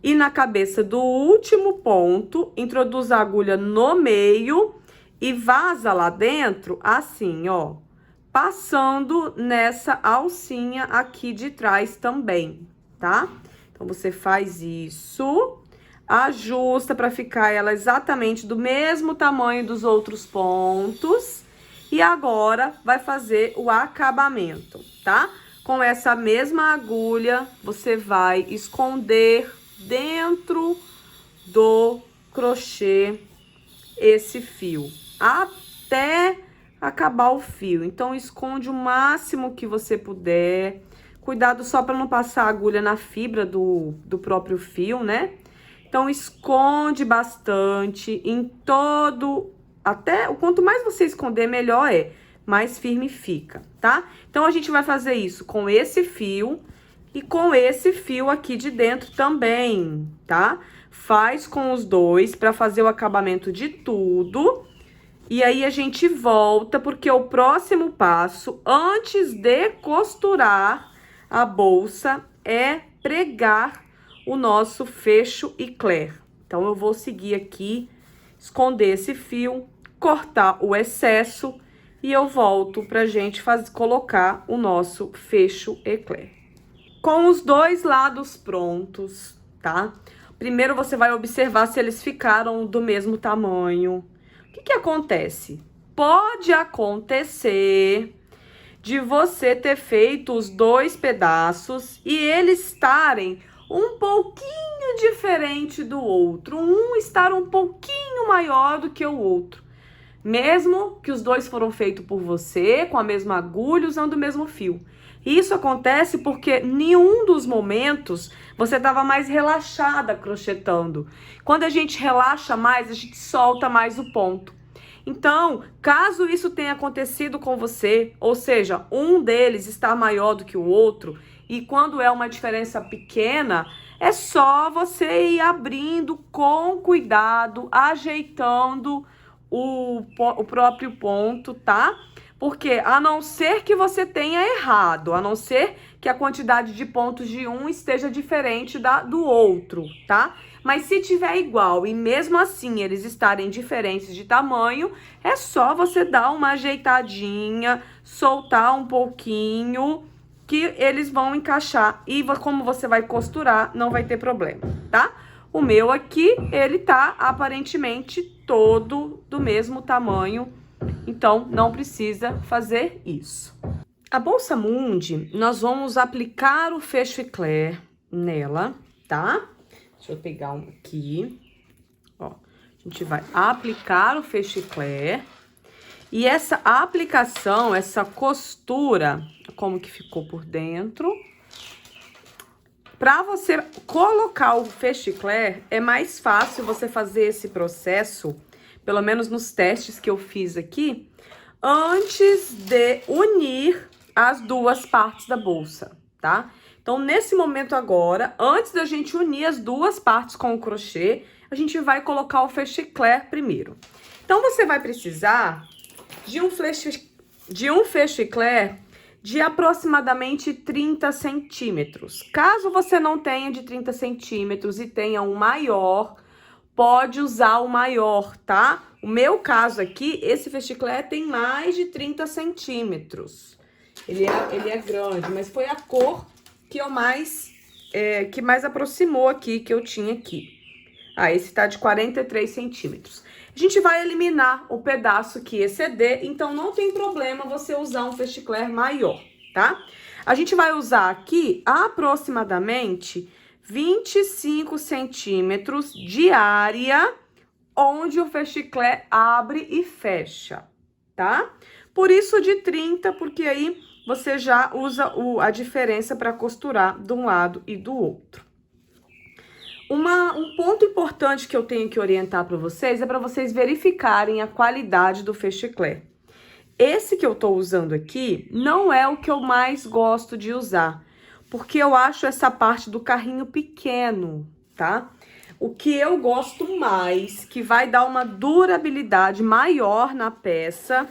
E na cabeça do último ponto, introduz a agulha no meio e vaza lá dentro, assim, ó, passando nessa alcinha aqui de trás também, tá? Então, você faz isso, ajusta para ficar ela exatamente do mesmo tamanho dos outros pontos E agora vai fazer o acabamento, tá? Com essa mesma agulha, você vai esconder dentro do crochê esse fio, até acabar o fio. Então, esconde o máximo que você puder. Cuidado só para não passar a agulha na fibra do próprio fio, né? Então, esconde bastante em todo... Até o quanto mais você esconder, melhor é. Mais firme fica, tá? Então, a gente vai fazer isso com esse fio e com esse fio aqui de dentro também, tá? Faz com os dois para fazer o acabamento de tudo. E aí, a gente volta, porque o próximo passo, antes de costurar a bolsa, é pregar o nosso fecho eclair. Então, eu vou seguir aqui, esconder esse fio, cortar o excesso e eu volto pra gente colocar o nosso fecho eclair. Com os dois lados prontos, tá? Primeiro você vai observar se eles ficaram do mesmo tamanho. O que acontece? Pode acontecer de você ter feito os dois pedaços e eles estarem um pouquinho diferente do outro, um estar um pouquinho maior do que o outro, mesmo que os dois foram feitos por você, com a mesma agulha, usando o mesmo fio. Isso acontece porque em nenhum dos momentos você estava mais relaxada crochetando. Quando a gente relaxa mais, a gente solta mais o ponto. Então, caso isso tenha acontecido com você, ou seja, um deles está maior do que o outro, e quando é uma diferença pequena, é só você ir abrindo com cuidado, ajeitando o próprio ponto, tá? Porque a não ser que você tenha errado, a não ser que a quantidade de pontos de um esteja diferente do outro, tá? Mas se tiver igual e mesmo assim eles estarem diferentes de tamanho, é só você dar uma ajeitadinha, soltar um pouquinho, que eles vão encaixar. E como você vai costurar, não vai ter problema, tá? O meu aqui, ele tá aparentemente todo do mesmo tamanho, então não precisa fazer isso. A bolsa Mundi, nós vamos aplicar o fecho eclair nela, tá? Deixa eu pegar um aqui. Ó, a gente vai aplicar o fecho eclair. E essa aplicação, essa costura, como que ficou por dentro. Para você colocar o fecho eclair, é mais fácil você fazer esse processo, pelo menos nos testes que eu fiz aqui, antes de unir as duas partes da bolsa, tá? Então, nesse momento agora, antes da gente unir as duas partes com o crochê, a gente vai colocar o fecho eclair primeiro. Então, você vai precisar de um fecho eclair de aproximadamente 30 centímetros. Caso você não tenha de 30 centímetros e tenha um maior, pode usar o maior, tá? O meu caso aqui, esse fecho eclair tem mais de 30 centímetros. Ele é grande, mas foi a cor que que mais aproximou aqui, que eu tinha aqui. Ah, esse tá de 43 centímetros. A gente vai eliminar o pedaço que exceder, então não tem problema você usar um fecho eclair maior, tá? A gente vai usar aqui aproximadamente 25 centímetros de área onde o fecho eclair abre e fecha, tá? Por isso de 30, porque aí você já usa a diferença para costurar de um lado e do outro. Um ponto importante que eu tenho que orientar para vocês é para vocês verificarem a qualidade do fecho eclair. Esse que eu tô usando aqui não é o que eu mais gosto de usar, porque eu acho essa parte do carrinho pequeno, tá? O que eu gosto mais, que vai dar uma durabilidade maior na peça,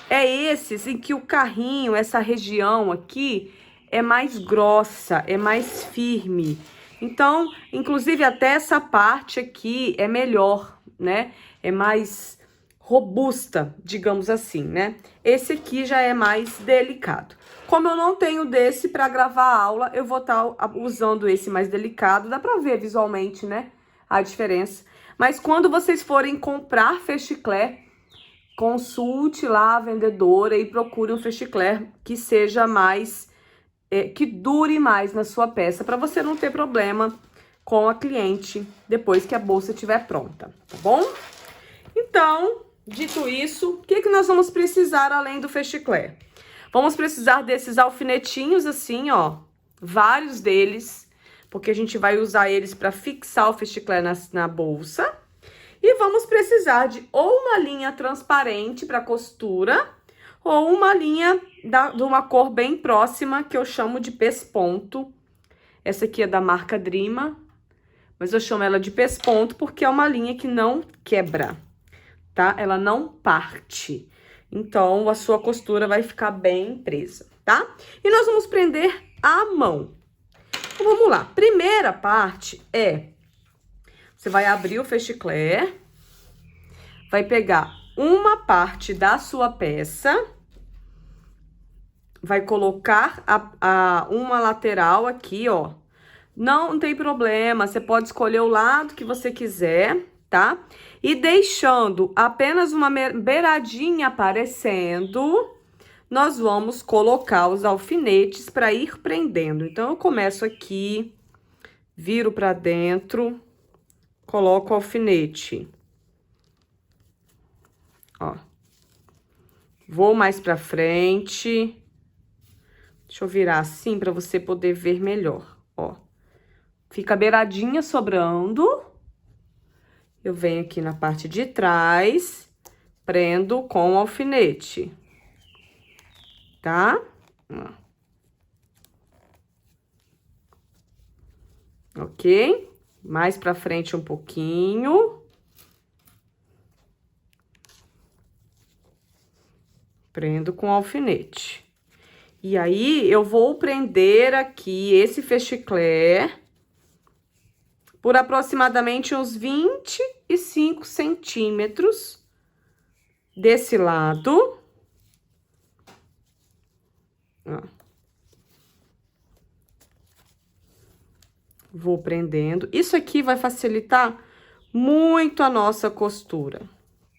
é esses em que o carrinho, essa região aqui, é mais grossa, é mais firme. Então, inclusive, até essa parte aqui é melhor, né? É mais robusta, digamos assim, né? Esse aqui já é mais delicado. Como eu não tenho desse para gravar a aula, eu vou estar usando esse mais delicado. Dá para ver visualmente, né? A diferença. Mas quando vocês forem comprar fecho eclair, consulte lá a vendedora e procure um fechicler que seja mais, que dure mais na sua peça, para você não ter problema com a cliente depois que a bolsa estiver pronta, tá bom? Então, dito isso, o que nós vamos precisar além do fechicler? Vamos precisar desses alfinetinhos assim, ó, vários deles, porque a gente vai usar eles para fixar o fechicler na bolsa. E vamos precisar de ou uma linha transparente para costura, ou uma linha de uma cor bem próxima, que eu chamo de pesponto. Essa aqui é da marca Drima, mas eu chamo ela de pesponto porque é uma linha que não quebra, tá? Ela não parte. Então, a sua costura vai ficar bem presa, tá? E nós vamos prender à mão. Então, vamos lá. Primeira parte é... Você vai abrir o fechicler, vai pegar uma parte da sua peça, vai colocar uma lateral aqui, ó. Não tem problema, você pode escolher o lado que você quiser, tá? E deixando apenas uma beiradinha aparecendo, nós vamos colocar os alfinetes para ir prendendo. Então, eu começo aqui, viro para dentro, coloco o alfinete, ó. Vou mais pra frente. Deixa eu virar assim pra você poder ver melhor, ó. Fica a beiradinha sobrando. Eu venho aqui na parte de trás, prendo com o alfinete, tá? Ó. Ok? Mais pra frente um pouquinho. Prendo com alfinete. E aí, eu vou prender aqui esse fechicler por aproximadamente uns 25 centímetros desse lado. Ó. Vou prendendo. Isso aqui vai facilitar muito a nossa costura,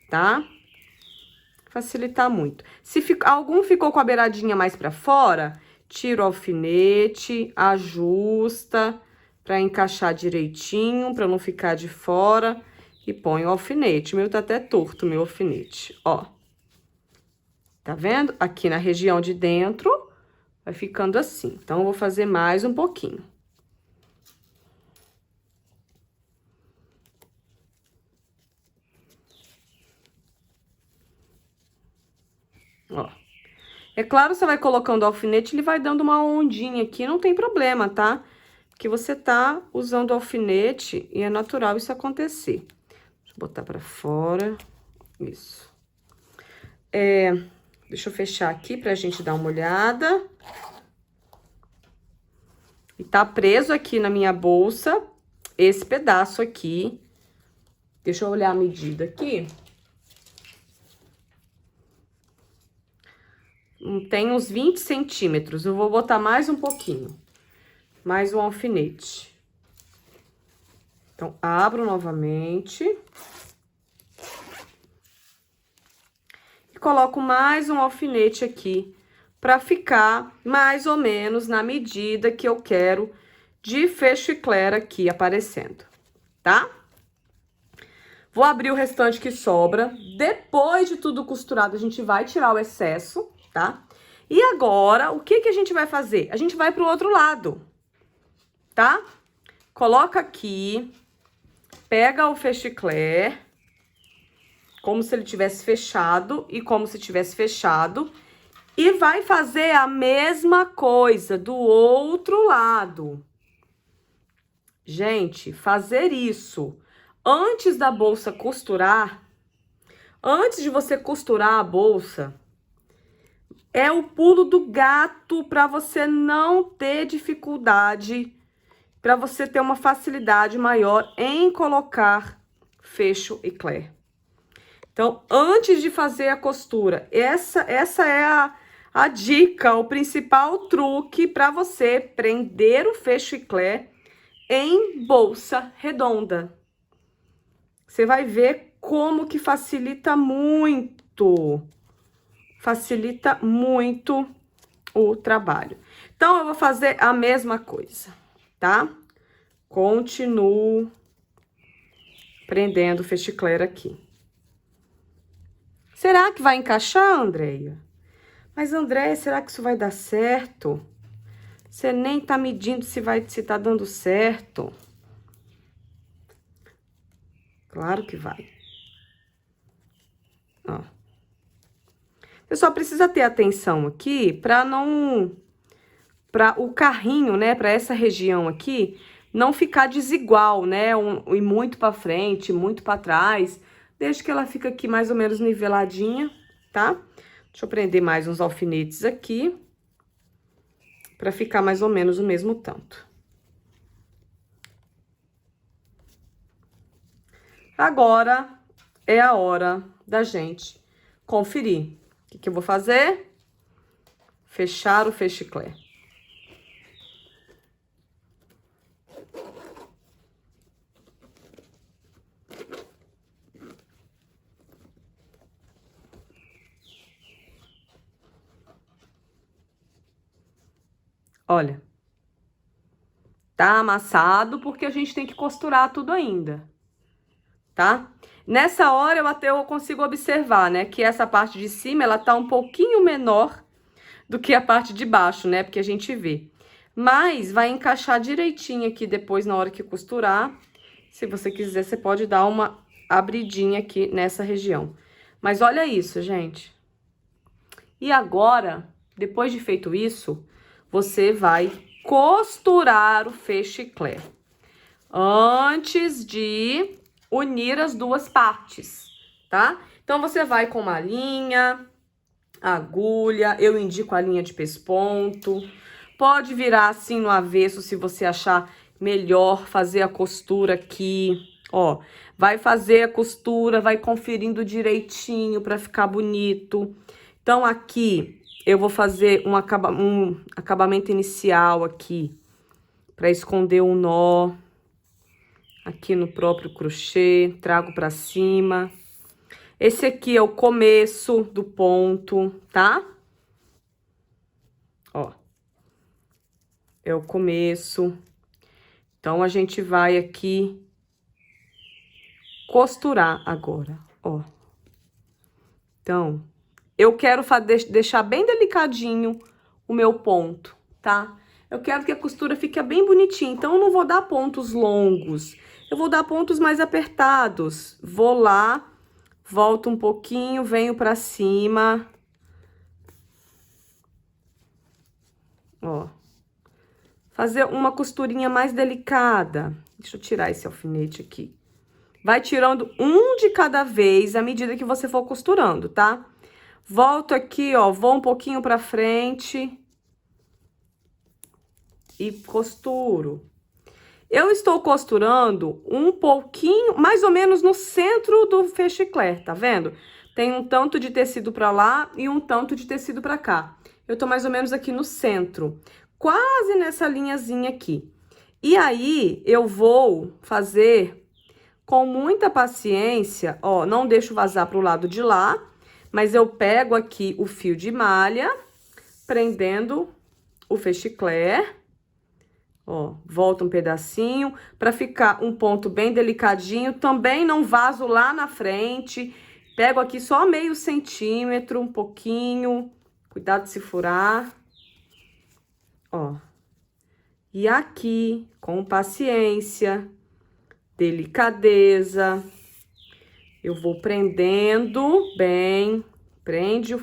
tá? Facilitar muito. Se algum ficou com a beiradinha mais pra fora, tira o alfinete, ajusta pra encaixar direitinho, pra não ficar de fora, e põe o alfinete. O meu tá até torto, meu alfinete, ó. Tá vendo? Aqui na região de dentro, vai ficando assim. Então, eu vou fazer mais um pouquinho. Ó. É claro, você vai colocando o alfinete, ele vai dando uma ondinha aqui, não tem problema, tá? Porque você tá usando o alfinete e é natural isso acontecer. Deixa eu botar pra fora. Isso. Deixa eu fechar aqui pra gente dar uma olhada. E tá preso aqui na minha bolsa esse pedaço aqui. Deixa eu olhar a medida aqui. Tem uns 20 centímetros. Eu vou botar mais um pouquinho. Mais um alfinete. Então, abro novamente. E coloco mais um alfinete aqui, para ficar mais ou menos na medida que eu quero de fechicler aqui aparecendo, tá? Vou abrir o restante que sobra. Depois de tudo costurado, a gente vai tirar o excesso, tá? E agora, o que a gente vai fazer? A gente vai pro outro lado, tá? Coloca aqui, pega o fechicler, como se ele tivesse fechado e como se tivesse fechado, e vai fazer a mesma coisa do outro lado. Gente, fazer isso antes da bolsa costurar, antes de você costurar a bolsa, é o pulo do gato para você não ter dificuldade, para você ter uma facilidade maior em colocar fecho e eclair. Então, antes de fazer a costura, essa é a dica, o principal truque para você prender o fecho e eclair em bolsa redonda. Você vai ver como que facilita muito Facilita muito o trabalho. Então, eu vou fazer a mesma coisa, tá? Continuo prendendo o fechicler aqui. Será que vai encaixar, Andreia? Mas, Andreia, será que isso vai dar certo? Você nem tá medindo se tá dando certo. Claro que vai. Ó. Você só precisa ter atenção aqui para o carrinho, né, para essa região aqui, não ficar desigual, né, e muito para frente, muito para trás. Deixa que ela fica aqui mais ou menos niveladinha, tá? Deixa eu prender mais uns alfinetes aqui, para ficar mais ou menos o mesmo tanto. Agora é a hora da gente conferir. O que eu vou fazer? Fechar o fechicler. Olha, tá amassado porque a gente tem que costurar tudo ainda, tá? Nessa hora eu consigo observar, né, que essa parte de cima ela tá um pouquinho menor do que a parte de baixo, né, porque a gente vê. Mas vai encaixar direitinho aqui depois na hora que costurar. Se você quiser, você pode dar uma abridinha aqui nessa região. Mas olha isso, gente. E agora, depois de feito isso, você vai costurar o fechicler antes de unir as duas partes, tá? Então, você vai com uma linha, agulha, eu indico a linha de pesponto. Pode virar assim no avesso se você achar melhor fazer a costura aqui, ó. Vai fazer a costura, vai conferindo direitinho para ficar bonito. Então, aqui eu vou fazer um acabamento inicial aqui, para esconder um nó aqui no próprio crochê, trago para cima. Esse aqui é o começo do ponto, tá? Ó, é o começo. Então, a gente vai aqui costurar agora, ó. Então, eu quero deixar bem delicadinho o meu ponto, tá? Eu quero que a costura fique bem bonitinha, então eu não vou dar pontos longos. Eu vou dar pontos mais apertados. Vou lá, volto um pouquinho, venho pra cima. Ó. Fazer uma costurinha mais delicada. Deixa eu tirar esse alfinete aqui. Vai tirando um de cada vez à medida que você for costurando, tá? Volto aqui, ó, vou um pouquinho pra frente e costuro. Eu estou costurando um pouquinho, mais ou menos no centro do fechicler, tá vendo? Tem um tanto de tecido pra lá e um tanto de tecido pra cá. Eu tô mais ou menos aqui no centro, quase nessa linhazinha aqui. E aí, eu vou fazer com muita paciência, ó, não deixo vazar pro lado de lá, mas eu pego aqui o fio de malha, prendendo o fechicler, ó, volta um pedacinho, pra ficar um ponto bem delicadinho, também não vazo lá na frente, pego aqui só meio centímetro, um pouquinho, cuidado de se furar, ó. E aqui, com paciência, delicadeza, eu vou prendendo bem, prende o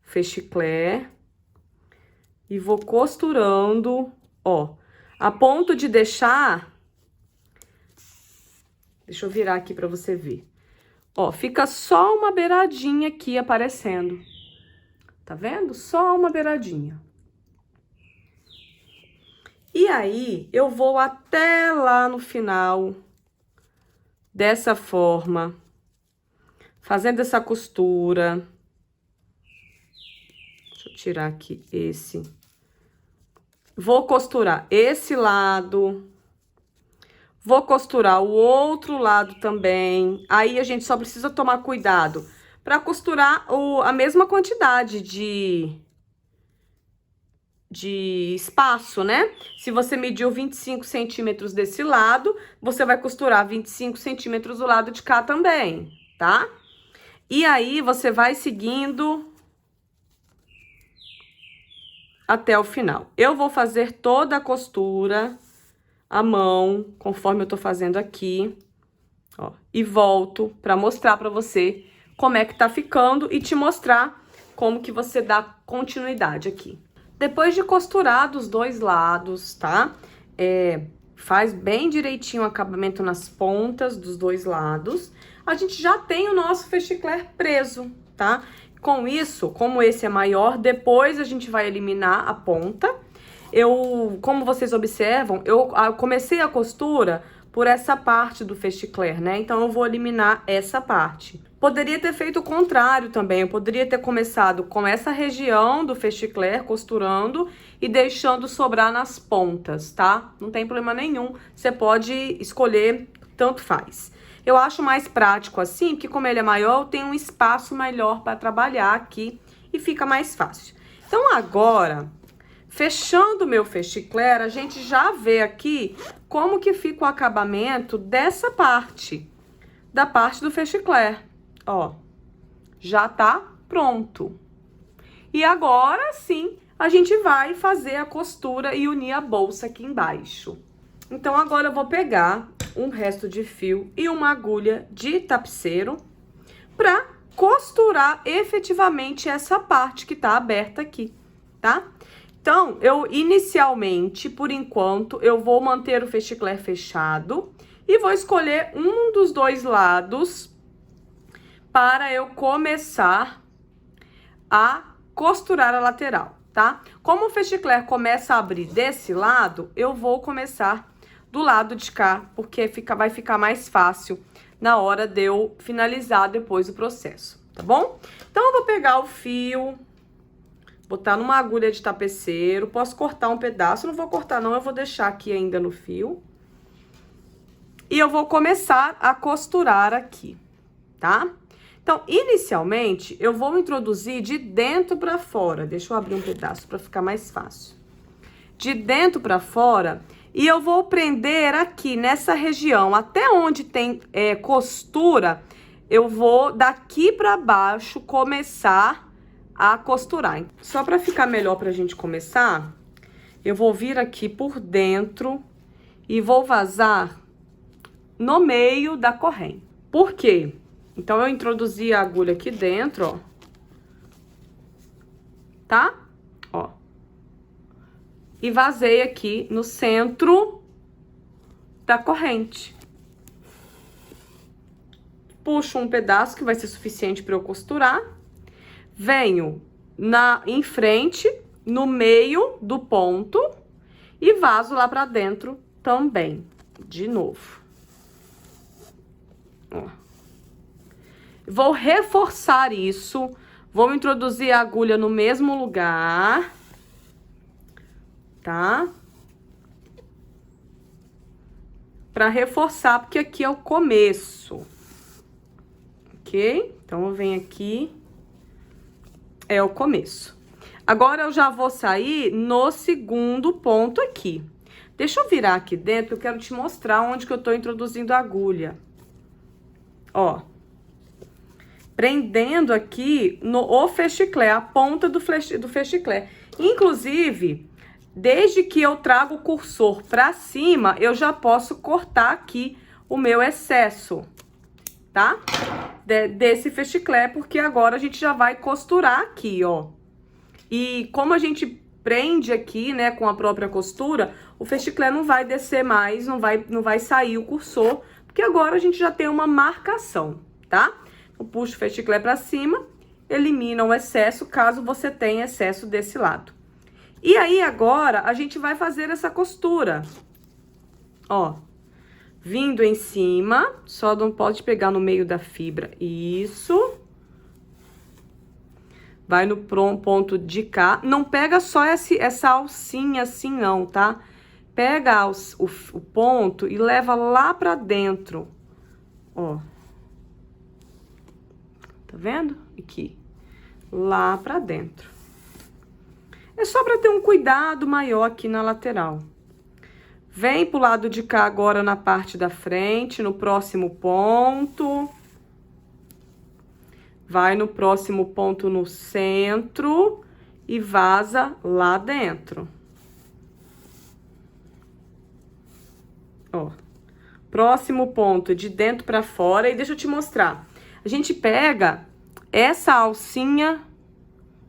fechicler e vou costurando, ó, a ponto de deixar, deixa eu virar aqui pra você ver, ó, fica só uma beiradinha aqui aparecendo, tá vendo? Só uma beiradinha. E aí, eu vou até lá no final, dessa forma, fazendo essa costura. Deixa eu tirar aqui esse. Vou costurar esse lado. Vou costurar o outro lado também. Aí, a gente só precisa tomar cuidado para costurar a mesma quantidade de espaço, né? Se você mediu 25 centímetros desse lado, você vai costurar 25 centímetros do lado de cá também, tá? E aí, você vai seguindo até o final. Eu vou fazer toda a costura à mão, conforme eu tô fazendo aqui, ó. E volto pra mostrar pra você como é que tá ficando e te mostrar como que você dá continuidade aqui. Depois de costurar dos dois lados, tá? Faz bem direitinho o acabamento nas pontas dos dois lados. A gente já tem o nosso fechicler preso, tá? Com isso, como esse é maior, depois a gente vai eliminar a ponta. Como vocês observam, eu comecei a costura por essa parte do fechicler, né? Então, eu vou eliminar essa parte. Poderia ter feito o contrário também. Eu poderia ter começado com essa região do fechicler, costurando e deixando sobrar nas pontas, tá? Não tem problema nenhum. Você pode escolher, tanto faz. Eu acho mais prático assim, porque como ele é maior, eu tenho um espaço melhor para trabalhar aqui e fica mais fácil. Então, agora, fechando o meu fechicler, a gente já vê aqui como que fica o acabamento dessa parte, da parte do fechicler. Ó, já tá pronto. E agora sim, a gente vai fazer a costura e unir a bolsa aqui embaixo. Então, agora eu vou pegar um resto de fio e uma agulha de tapeceiro pra costurar efetivamente essa parte que tá aberta aqui, tá? Então, inicialmente, por enquanto, eu vou manter o fechicler fechado e vou escolher um dos dois lados para eu começar a costurar a lateral, tá? Como o fechicler começa a abrir desse lado, eu vou começar do lado de cá, porque vai ficar mais fácil na hora de eu finalizar depois o processo, tá bom? Então, eu vou pegar o fio, botar numa agulha de tapeceiro, posso cortar um pedaço, não vou cortar não, eu vou deixar aqui ainda no fio. E eu vou começar a costurar aqui, tá? Então, inicialmente, eu vou introduzir de dentro pra fora. Deixa eu abrir um pedaço pra ficar mais fácil. De dentro pra fora, e eu vou prender aqui nessa região, até onde tem costura, eu vou daqui pra baixo começar a costurar. Só pra ficar melhor pra gente começar, eu vou vir aqui por dentro e vou vazar no meio da corrente. Por quê? Então, eu introduzi a agulha aqui dentro, ó. Tá? Ó. E vazei aqui no centro da corrente. Puxo um pedaço que vai ser suficiente para eu costurar. Venho em frente, no meio do ponto, e vazo lá pra dentro também, de novo. Ó. Vou reforçar isso, vou introduzir a agulha no mesmo lugar, tá? Pra reforçar, porque aqui é o começo, ok? Então, eu venho aqui, é o começo. Agora, eu já vou sair no segundo ponto aqui. Deixa eu virar aqui dentro, eu quero te mostrar onde que eu tô introduzindo a agulha. Ó. Prendendo aqui o fechicler, a ponta do fechicler. Inclusive, desde que eu trago o cursor pra cima, eu já posso cortar aqui o meu excesso, tá? Desse fechicler, porque agora a gente já vai costurar aqui, ó. E como a gente prende aqui, né, com a própria costura, o fechicler não vai descer mais, não vai sair o cursor, porque agora a gente já tem uma marcação, tá? Eu puxo o fechicler pra cima, elimina o excesso, caso você tenha excesso desse lado. E aí, agora, a gente vai fazer essa costura. Ó, vindo em cima, só não pode pegar no meio da fibra. Isso. Vai no ponto de cá. Não pega só essa alcinha assim, não, tá? Pega o ponto e leva lá pra dentro. Ó. tá vendo? Aqui, lá pra dentro. É só pra ter um cuidado maior aqui na lateral. Vem pro lado de cá agora na parte da frente, no próximo ponto. Vai no próximo ponto no centro e vaza lá dentro. Ó, próximo ponto de dentro pra fora. E deixa eu te mostrar. A gente pega essa alcinha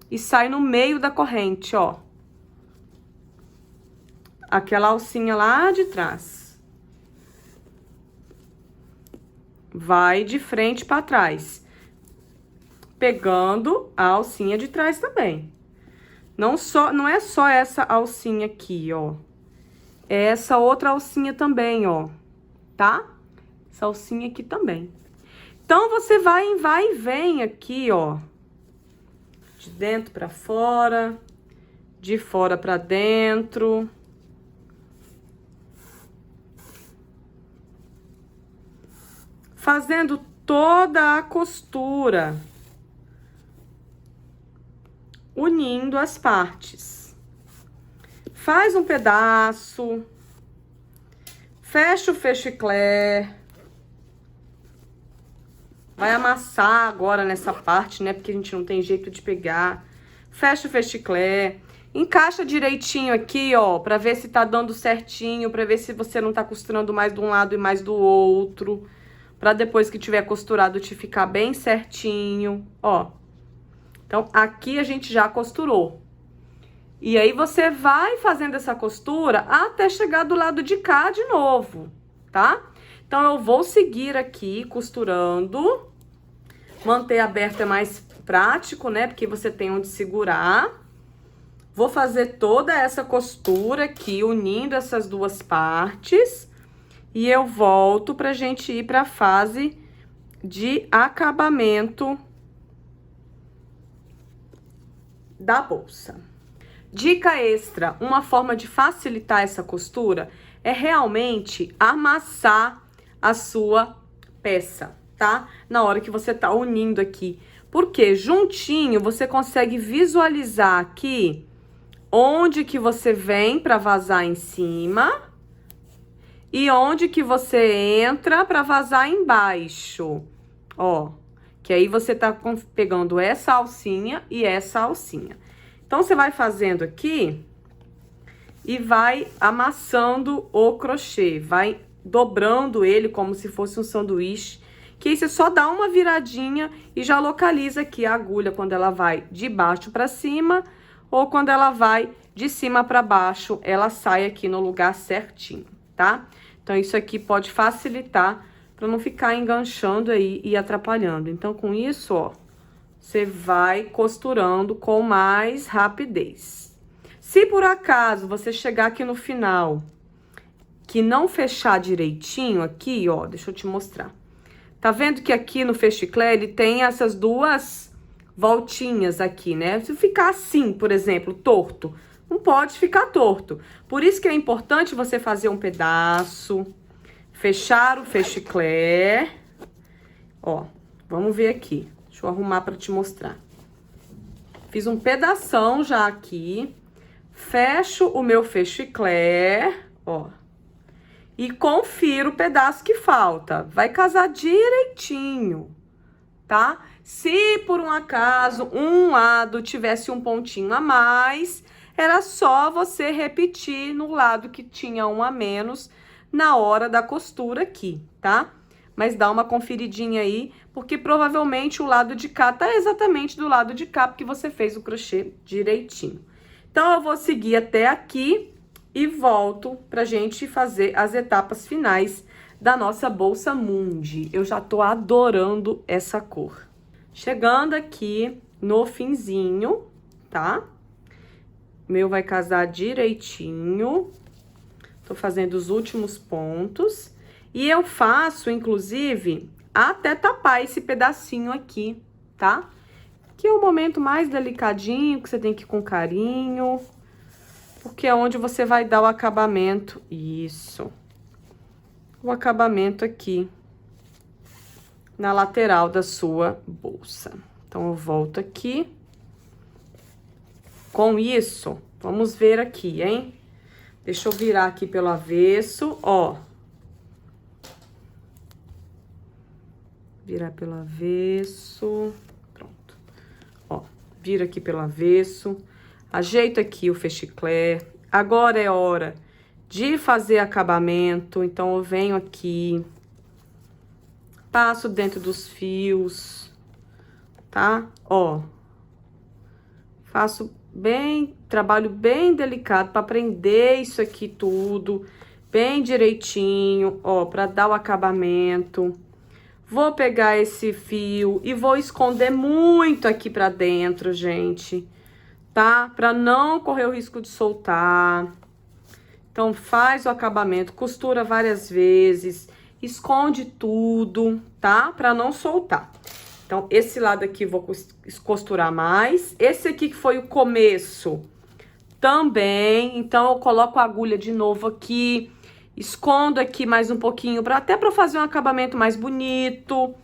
e sai no meio da corrente, ó. Aquela alcinha lá de trás. Vai de frente pra trás. Pegando a alcinha de trás também. Não é só essa alcinha aqui, ó. É essa outra alcinha também, ó. Tá? Essa alcinha aqui também. Então, você vai e vem aqui, ó. De dentro pra fora. De fora pra dentro. Fazendo toda a costura. Unindo as partes. Faz um pedaço. Fecha o fechiclé. Vai amassar agora nessa parte, né? Porque a gente não tem jeito de pegar. Fecha o fechiclé. Encaixa direitinho aqui, ó, pra ver se tá dando certinho, pra ver se você não tá costurando mais de um lado e mais do outro. Pra depois que tiver costurado te ficar bem certinho, ó. Então, aqui a gente já costurou. E aí, você vai fazendo essa costura até chegar do lado de cá de novo, tá? Então, eu vou seguir aqui costurando. Manter aberto é mais prático, né? Porque você tem onde segurar. Vou fazer toda essa costura aqui, unindo essas duas partes. E eu volto pra gente ir pra fase de acabamento da bolsa. Dica extra, uma forma de facilitar essa costura é realmente amassar a sua peça, tá? Na hora que você tá unindo aqui. Porque juntinho você consegue visualizar aqui onde que você vem pra vazar em cima e onde que você entra pra vazar embaixo. Ó, que aí você tá pegando essa alcinha e essa alcinha. Então, você vai fazendo aqui e vai amassando o crochê. Vai dobrando ele como se fosse um sanduíche. Que aí você só dá uma viradinha e já localiza aqui a agulha quando ela vai de baixo pra cima ou quando ela vai de cima pra baixo, ela sai aqui no lugar certinho, tá? Então, isso aqui pode facilitar pra não ficar enganchando aí e atrapalhando. Então, com isso, ó, você vai costurando com mais rapidez. Se por acaso você chegar aqui no final que não fechar direitinho aqui, ó, deixa eu te mostrar. Tá vendo que aqui no fechiclé ele tem essas duas voltinhas aqui, né? Se ficar assim, por exemplo, torto, não pode ficar torto. Por isso que é importante você fazer um pedaço, fechar o fechiclé. Ó, vamos ver aqui. Deixa eu arrumar pra te mostrar. Fiz um pedação já aqui. Fecho o meu fechiclé, ó. E confiro o pedaço que falta. Vai casar direitinho, tá? Se por um acaso um lado tivesse um pontinho a mais, era só você repetir no lado que tinha um a menos na hora da costura aqui, tá? Mas dá uma conferidinha aí, porque provavelmente o lado de cá tá exatamente do lado de cá, porque você fez o crochê direitinho. Então, eu vou seguir até aqui e volto pra gente fazer as etapas finais da nossa bolsa Mundi. Eu já tô adorando essa cor. Chegando aqui no finzinho, tá? O meu vai casar direitinho. Tô fazendo os últimos pontos. E eu faço, inclusive, até tapar esse pedacinho aqui, tá? Que é o momento mais delicadinho, que você tem que ir com carinho. Porque é onde você vai dar o acabamento. Isso. O acabamento aqui na lateral da sua bolsa. Então, eu volto aqui. Com isso, vamos ver aqui, hein? Deixa eu virar aqui pelo avesso, ó. Virar pelo avesso. Pronto. Ó, vira aqui pelo avesso. Ajeito aqui o fechiclé. Agora é hora de fazer acabamento. Então, eu venho aqui. Passo dentro dos fios. Tá? Ó. Faço bem, trabalho bem delicado para prender isso aqui tudo. Bem direitinho, ó, para dar o acabamento. Vou pegar esse fio e vou esconder muito aqui pra dentro, gente, tá? Pra não correr o risco de soltar. Então, faz o acabamento, costura várias vezes, esconde tudo, tá? Pra não soltar. Então, esse lado aqui eu vou costurar mais. Esse aqui que foi o começo também. Então, eu coloco a agulha de novo aqui. Escondo aqui mais um pouquinho, até pra fazer um acabamento mais bonito,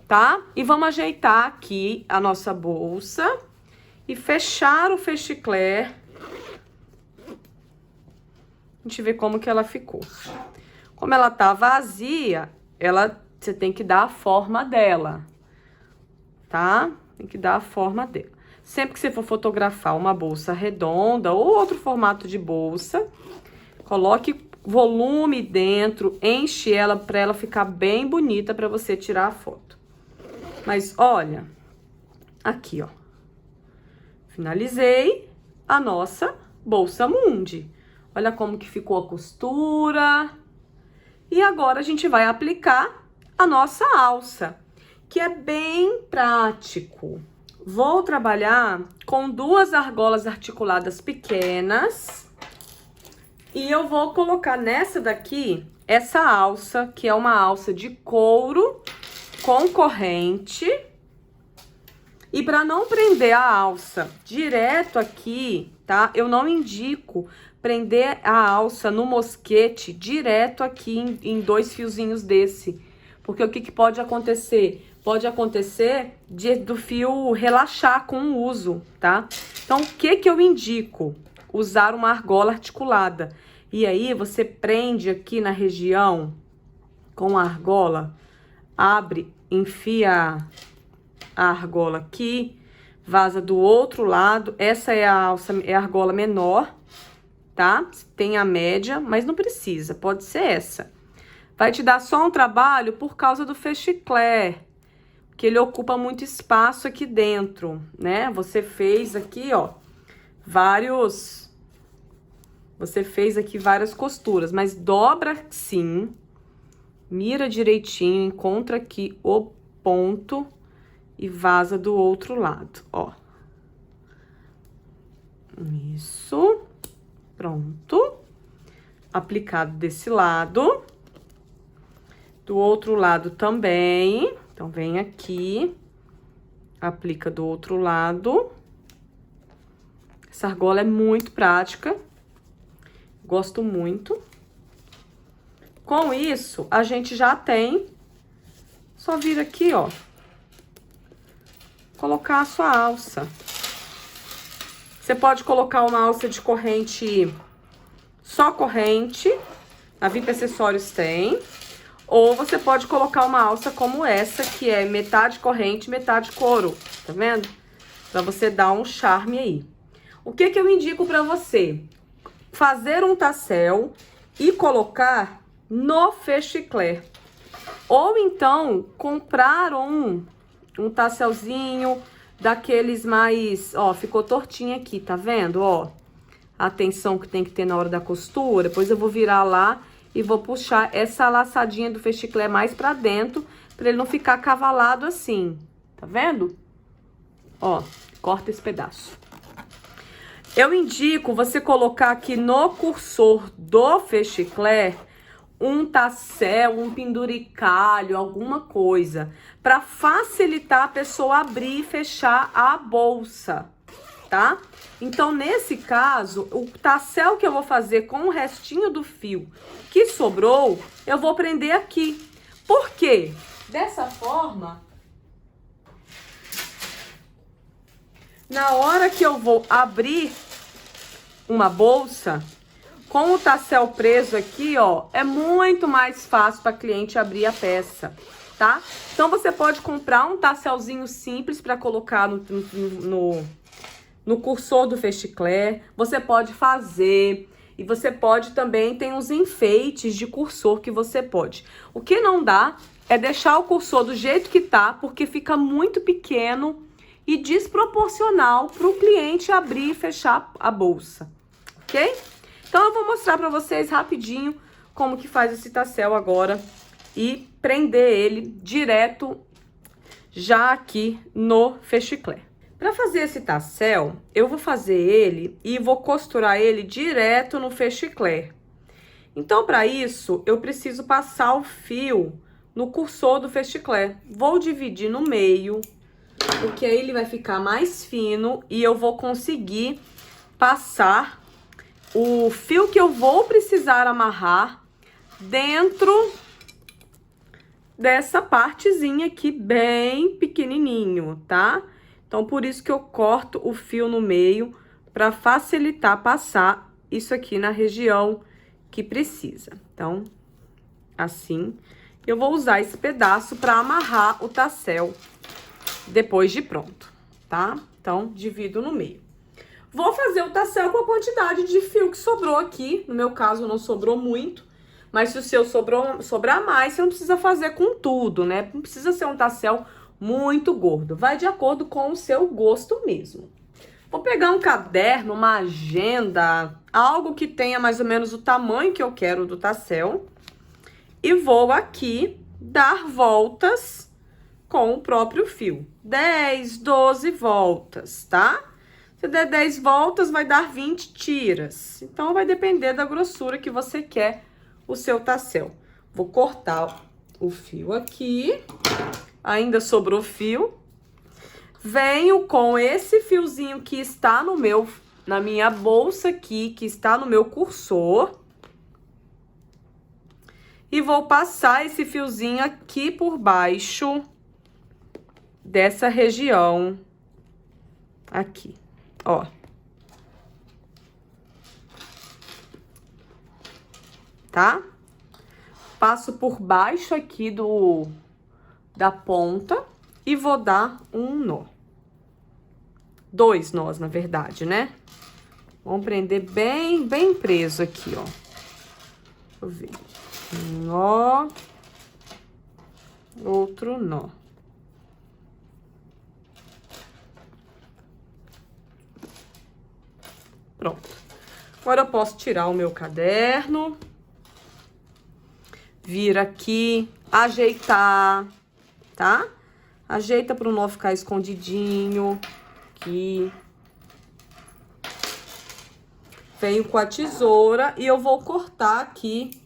tá? E vamos ajeitar aqui a nossa bolsa e fechar o fechiclé. A gente vê como que ela ficou. Como ela tá vazia, você tem que dar a forma dela, tá? Tem que dar a forma dela. Sempre que você for fotografar uma bolsa redonda ou outro formato de bolsa, coloque volume dentro, enche ela para ela ficar bem bonita para você tirar a foto. Mas olha, aqui ó, finalizei a nossa bolsa Mundi. Olha como que ficou a costura. E agora a gente vai aplicar a nossa alça, que é bem prático. Vou trabalhar com 2 argolas articuladas pequenas. E eu vou colocar nessa daqui, essa alça, que é uma alça de couro com corrente. E para não prender a alça direto aqui, tá? Eu não indico prender a alça no mosquete direto aqui em 2 fiozinhos desse. Porque o que pode acontecer? Pode acontecer do fio relaxar com o uso, tá? Então, o que eu indico? Usar uma argola articulada. E aí, você prende aqui na região com a argola, abre, enfia a argola aqui, vaza do outro lado. Essa é a alça, é a argola menor, tá? Tem a média, mas não precisa, pode ser essa. Vai te dar só um trabalho por causa do fechiclé, que ele ocupa muito espaço aqui dentro, né? Você fez aqui, ó, várias costuras, mas dobra sim, mira direitinho, encontra aqui o ponto e vaza do outro lado, ó. Isso, pronto. Aplicado desse lado. Do outro lado também. Então, vem aqui, aplica do outro lado. Essa argola é muito prática. Gosto muito. Com isso, a gente já tem. Só vir aqui, ó. Colocar a sua alça. Você pode colocar uma alça de corrente, só corrente. A VIP Acessórios tem. Ou você pode colocar uma alça como essa, que é metade corrente, metade couro. Tá vendo? Pra você dar um charme aí. O que eu indico pra você? Fazer um tassel e colocar no fechiclé. Ou então, comprar um tasselzinho daqueles mais... Ó, ficou tortinho aqui, tá vendo? Ó, a atenção que tem que ter na hora da costura. Depois eu vou virar lá e vou puxar essa laçadinha do fechiclé mais pra dentro, pra ele não ficar cavalado assim. Tá vendo? Ó, corta esse pedaço. Eu indico você colocar aqui no cursor do fechiclé um tassel, um penduricalho, alguma coisa, para facilitar a pessoa abrir e fechar a bolsa, tá? Então, nesse caso, o tassel que eu vou fazer com o restinho do fio que sobrou, eu vou prender aqui. Por quê? Dessa forma, na hora que eu vou abrir uma bolsa, com o tassel preso aqui, ó, é muito mais fácil para cliente abrir a peça, tá? Então, você pode comprar um tasselzinho simples para colocar no cursor do fechiclé. Você pode fazer, e você pode também, tem uns enfeites de cursor que você pode. O que não dá é deixar o cursor do jeito que tá, porque fica muito pequeno e desproporcional para o cliente abrir e fechar a bolsa, ok? Então, eu vou mostrar para vocês rapidinho como que faz esse tassel agora e prender ele direto já aqui no fechiclé. Para fazer esse tassel, eu vou fazer ele e vou costurar ele direto no fechiclé. Então, para isso, eu preciso passar o fio no cursor do fechiclé. Vou dividir no meio, porque aí ele vai ficar mais fino e eu vou conseguir passar o fio que eu vou precisar amarrar dentro dessa partezinha aqui bem pequenininho, tá? Então, por isso que eu corto o fio no meio, para facilitar passar isso aqui na região que precisa. Então, assim, eu vou usar esse pedaço para amarrar o tassel depois de pronto, tá? Então, divido no meio. Vou fazer o tassel com a quantidade de fio que sobrou aqui. No meu caso, não sobrou muito. Mas se o seu sobrar mais, você não precisa fazer com tudo, né? Não precisa ser um tassel muito gordo. Vai de acordo com o seu gosto mesmo. Vou pegar um caderno, uma agenda, algo que tenha mais ou menos o tamanho que eu quero do tassel. E vou aqui dar voltas com o próprio fio. 10, 12 voltas, tá? Se der 10 voltas, vai dar 20 tiras. Então, vai depender da grossura que você quer o seu tassel. Vou cortar o fio aqui. Ainda sobrou fio. Venho com esse fiozinho que está na minha bolsa aqui, que está no meu cursor. E vou passar esse fiozinho aqui por baixo dessa região aqui. Ó. Tá? Passo por baixo aqui da ponta e vou dar um nó. 2 nós, na verdade, né? Vamos prender bem preso aqui, ó. Deixa eu ver. Um nó. Outro nó. Pronto. Agora eu posso tirar o meu caderno. Vir aqui, ajeitar, tá? Ajeita para o nó ficar escondidinho. Aqui. Venho com a tesoura e eu vou cortar aqui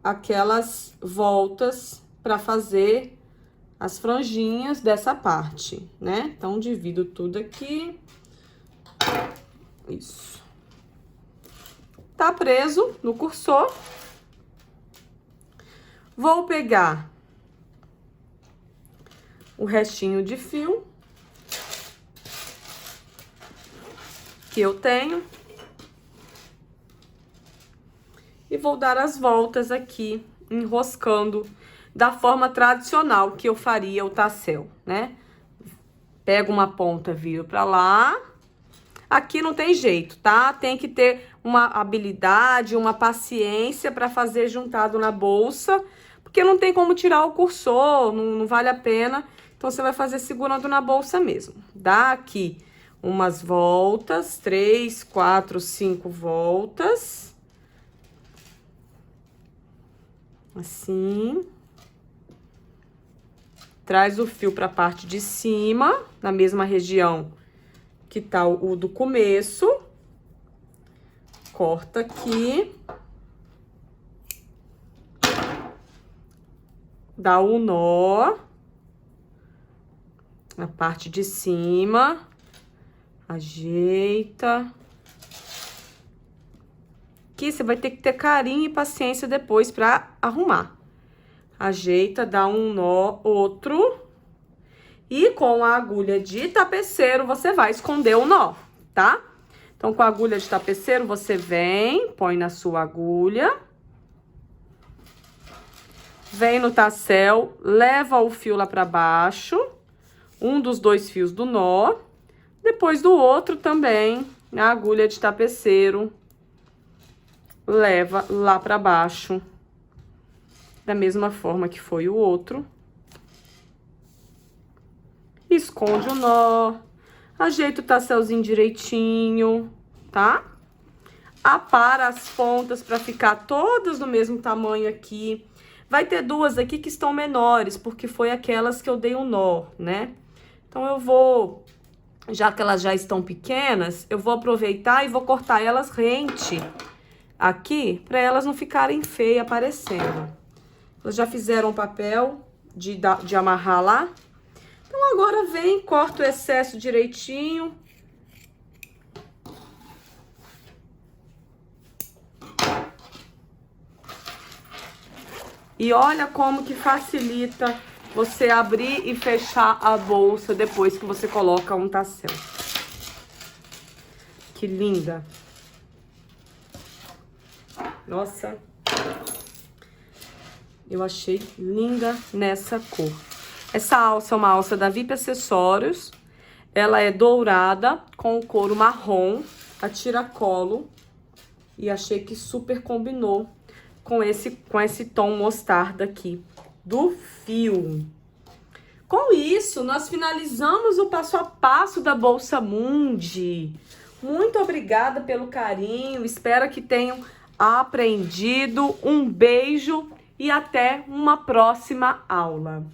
aquelas voltas para fazer as franjinhas dessa parte, né? Então, divido tudo aqui. Isso. Tá preso no cursor. Vou pegar o restinho de fio que eu tenho e vou dar as voltas aqui, enroscando da forma tradicional que eu faria o tassel, né? Pego uma ponta, viro pra lá. Aqui não tem jeito, tá? Tem que ter uma habilidade, uma paciência pra fazer juntado na bolsa, porque não tem como tirar o cursor, não vale a pena. Então, você vai fazer segurando na bolsa mesmo. Dá aqui umas voltas, 3, 4, 5 voltas. Assim. Traz o fio para a parte de cima, na mesma região que tá o do começo. Corta aqui. Dá um nó na parte de cima. Ajeita. Aqui você vai ter que ter carinho e paciência depois pra arrumar. Ajeita, dá um nó, outro. E com a agulha de tapeceiro, você vai esconder o nó, tá? Então, com a agulha de tapeceiro, você vem, põe na sua agulha. Vem no tassel, leva o fio lá pra baixo. Um dos dois fios do nó. Depois do outro também, na agulha de tapeceiro. Leva lá pra baixo. Da mesma forma que foi o outro. Esconde o nó. Ajeita o tasselzinho direitinho, tá? Apara as pontas pra ficar todas do mesmo tamanho aqui. Vai ter duas aqui que estão menores, porque foi aquelas que eu dei um nó, né? Então, eu vou, já que elas já estão pequenas, eu vou aproveitar e vou cortar elas rente aqui, pra elas não ficarem feias aparecendo. Elas já fizeram o papel de amarrar lá. Então, agora vem, corta o excesso direitinho. E olha como que facilita você abrir e fechar a bolsa depois que você coloca um tassel. Que linda! Nossa! Eu achei linda nessa cor. Essa alça é uma alça da VIP Acessórios. Ela é dourada com o couro marrom, a tiracolo. E achei que super combinou com esse tom mostarda aqui do fio. Com isso, nós finalizamos o passo a passo da Bolsa Mundi. Muito obrigada pelo carinho, espero que tenham aprendido. Um beijo e até uma próxima aula.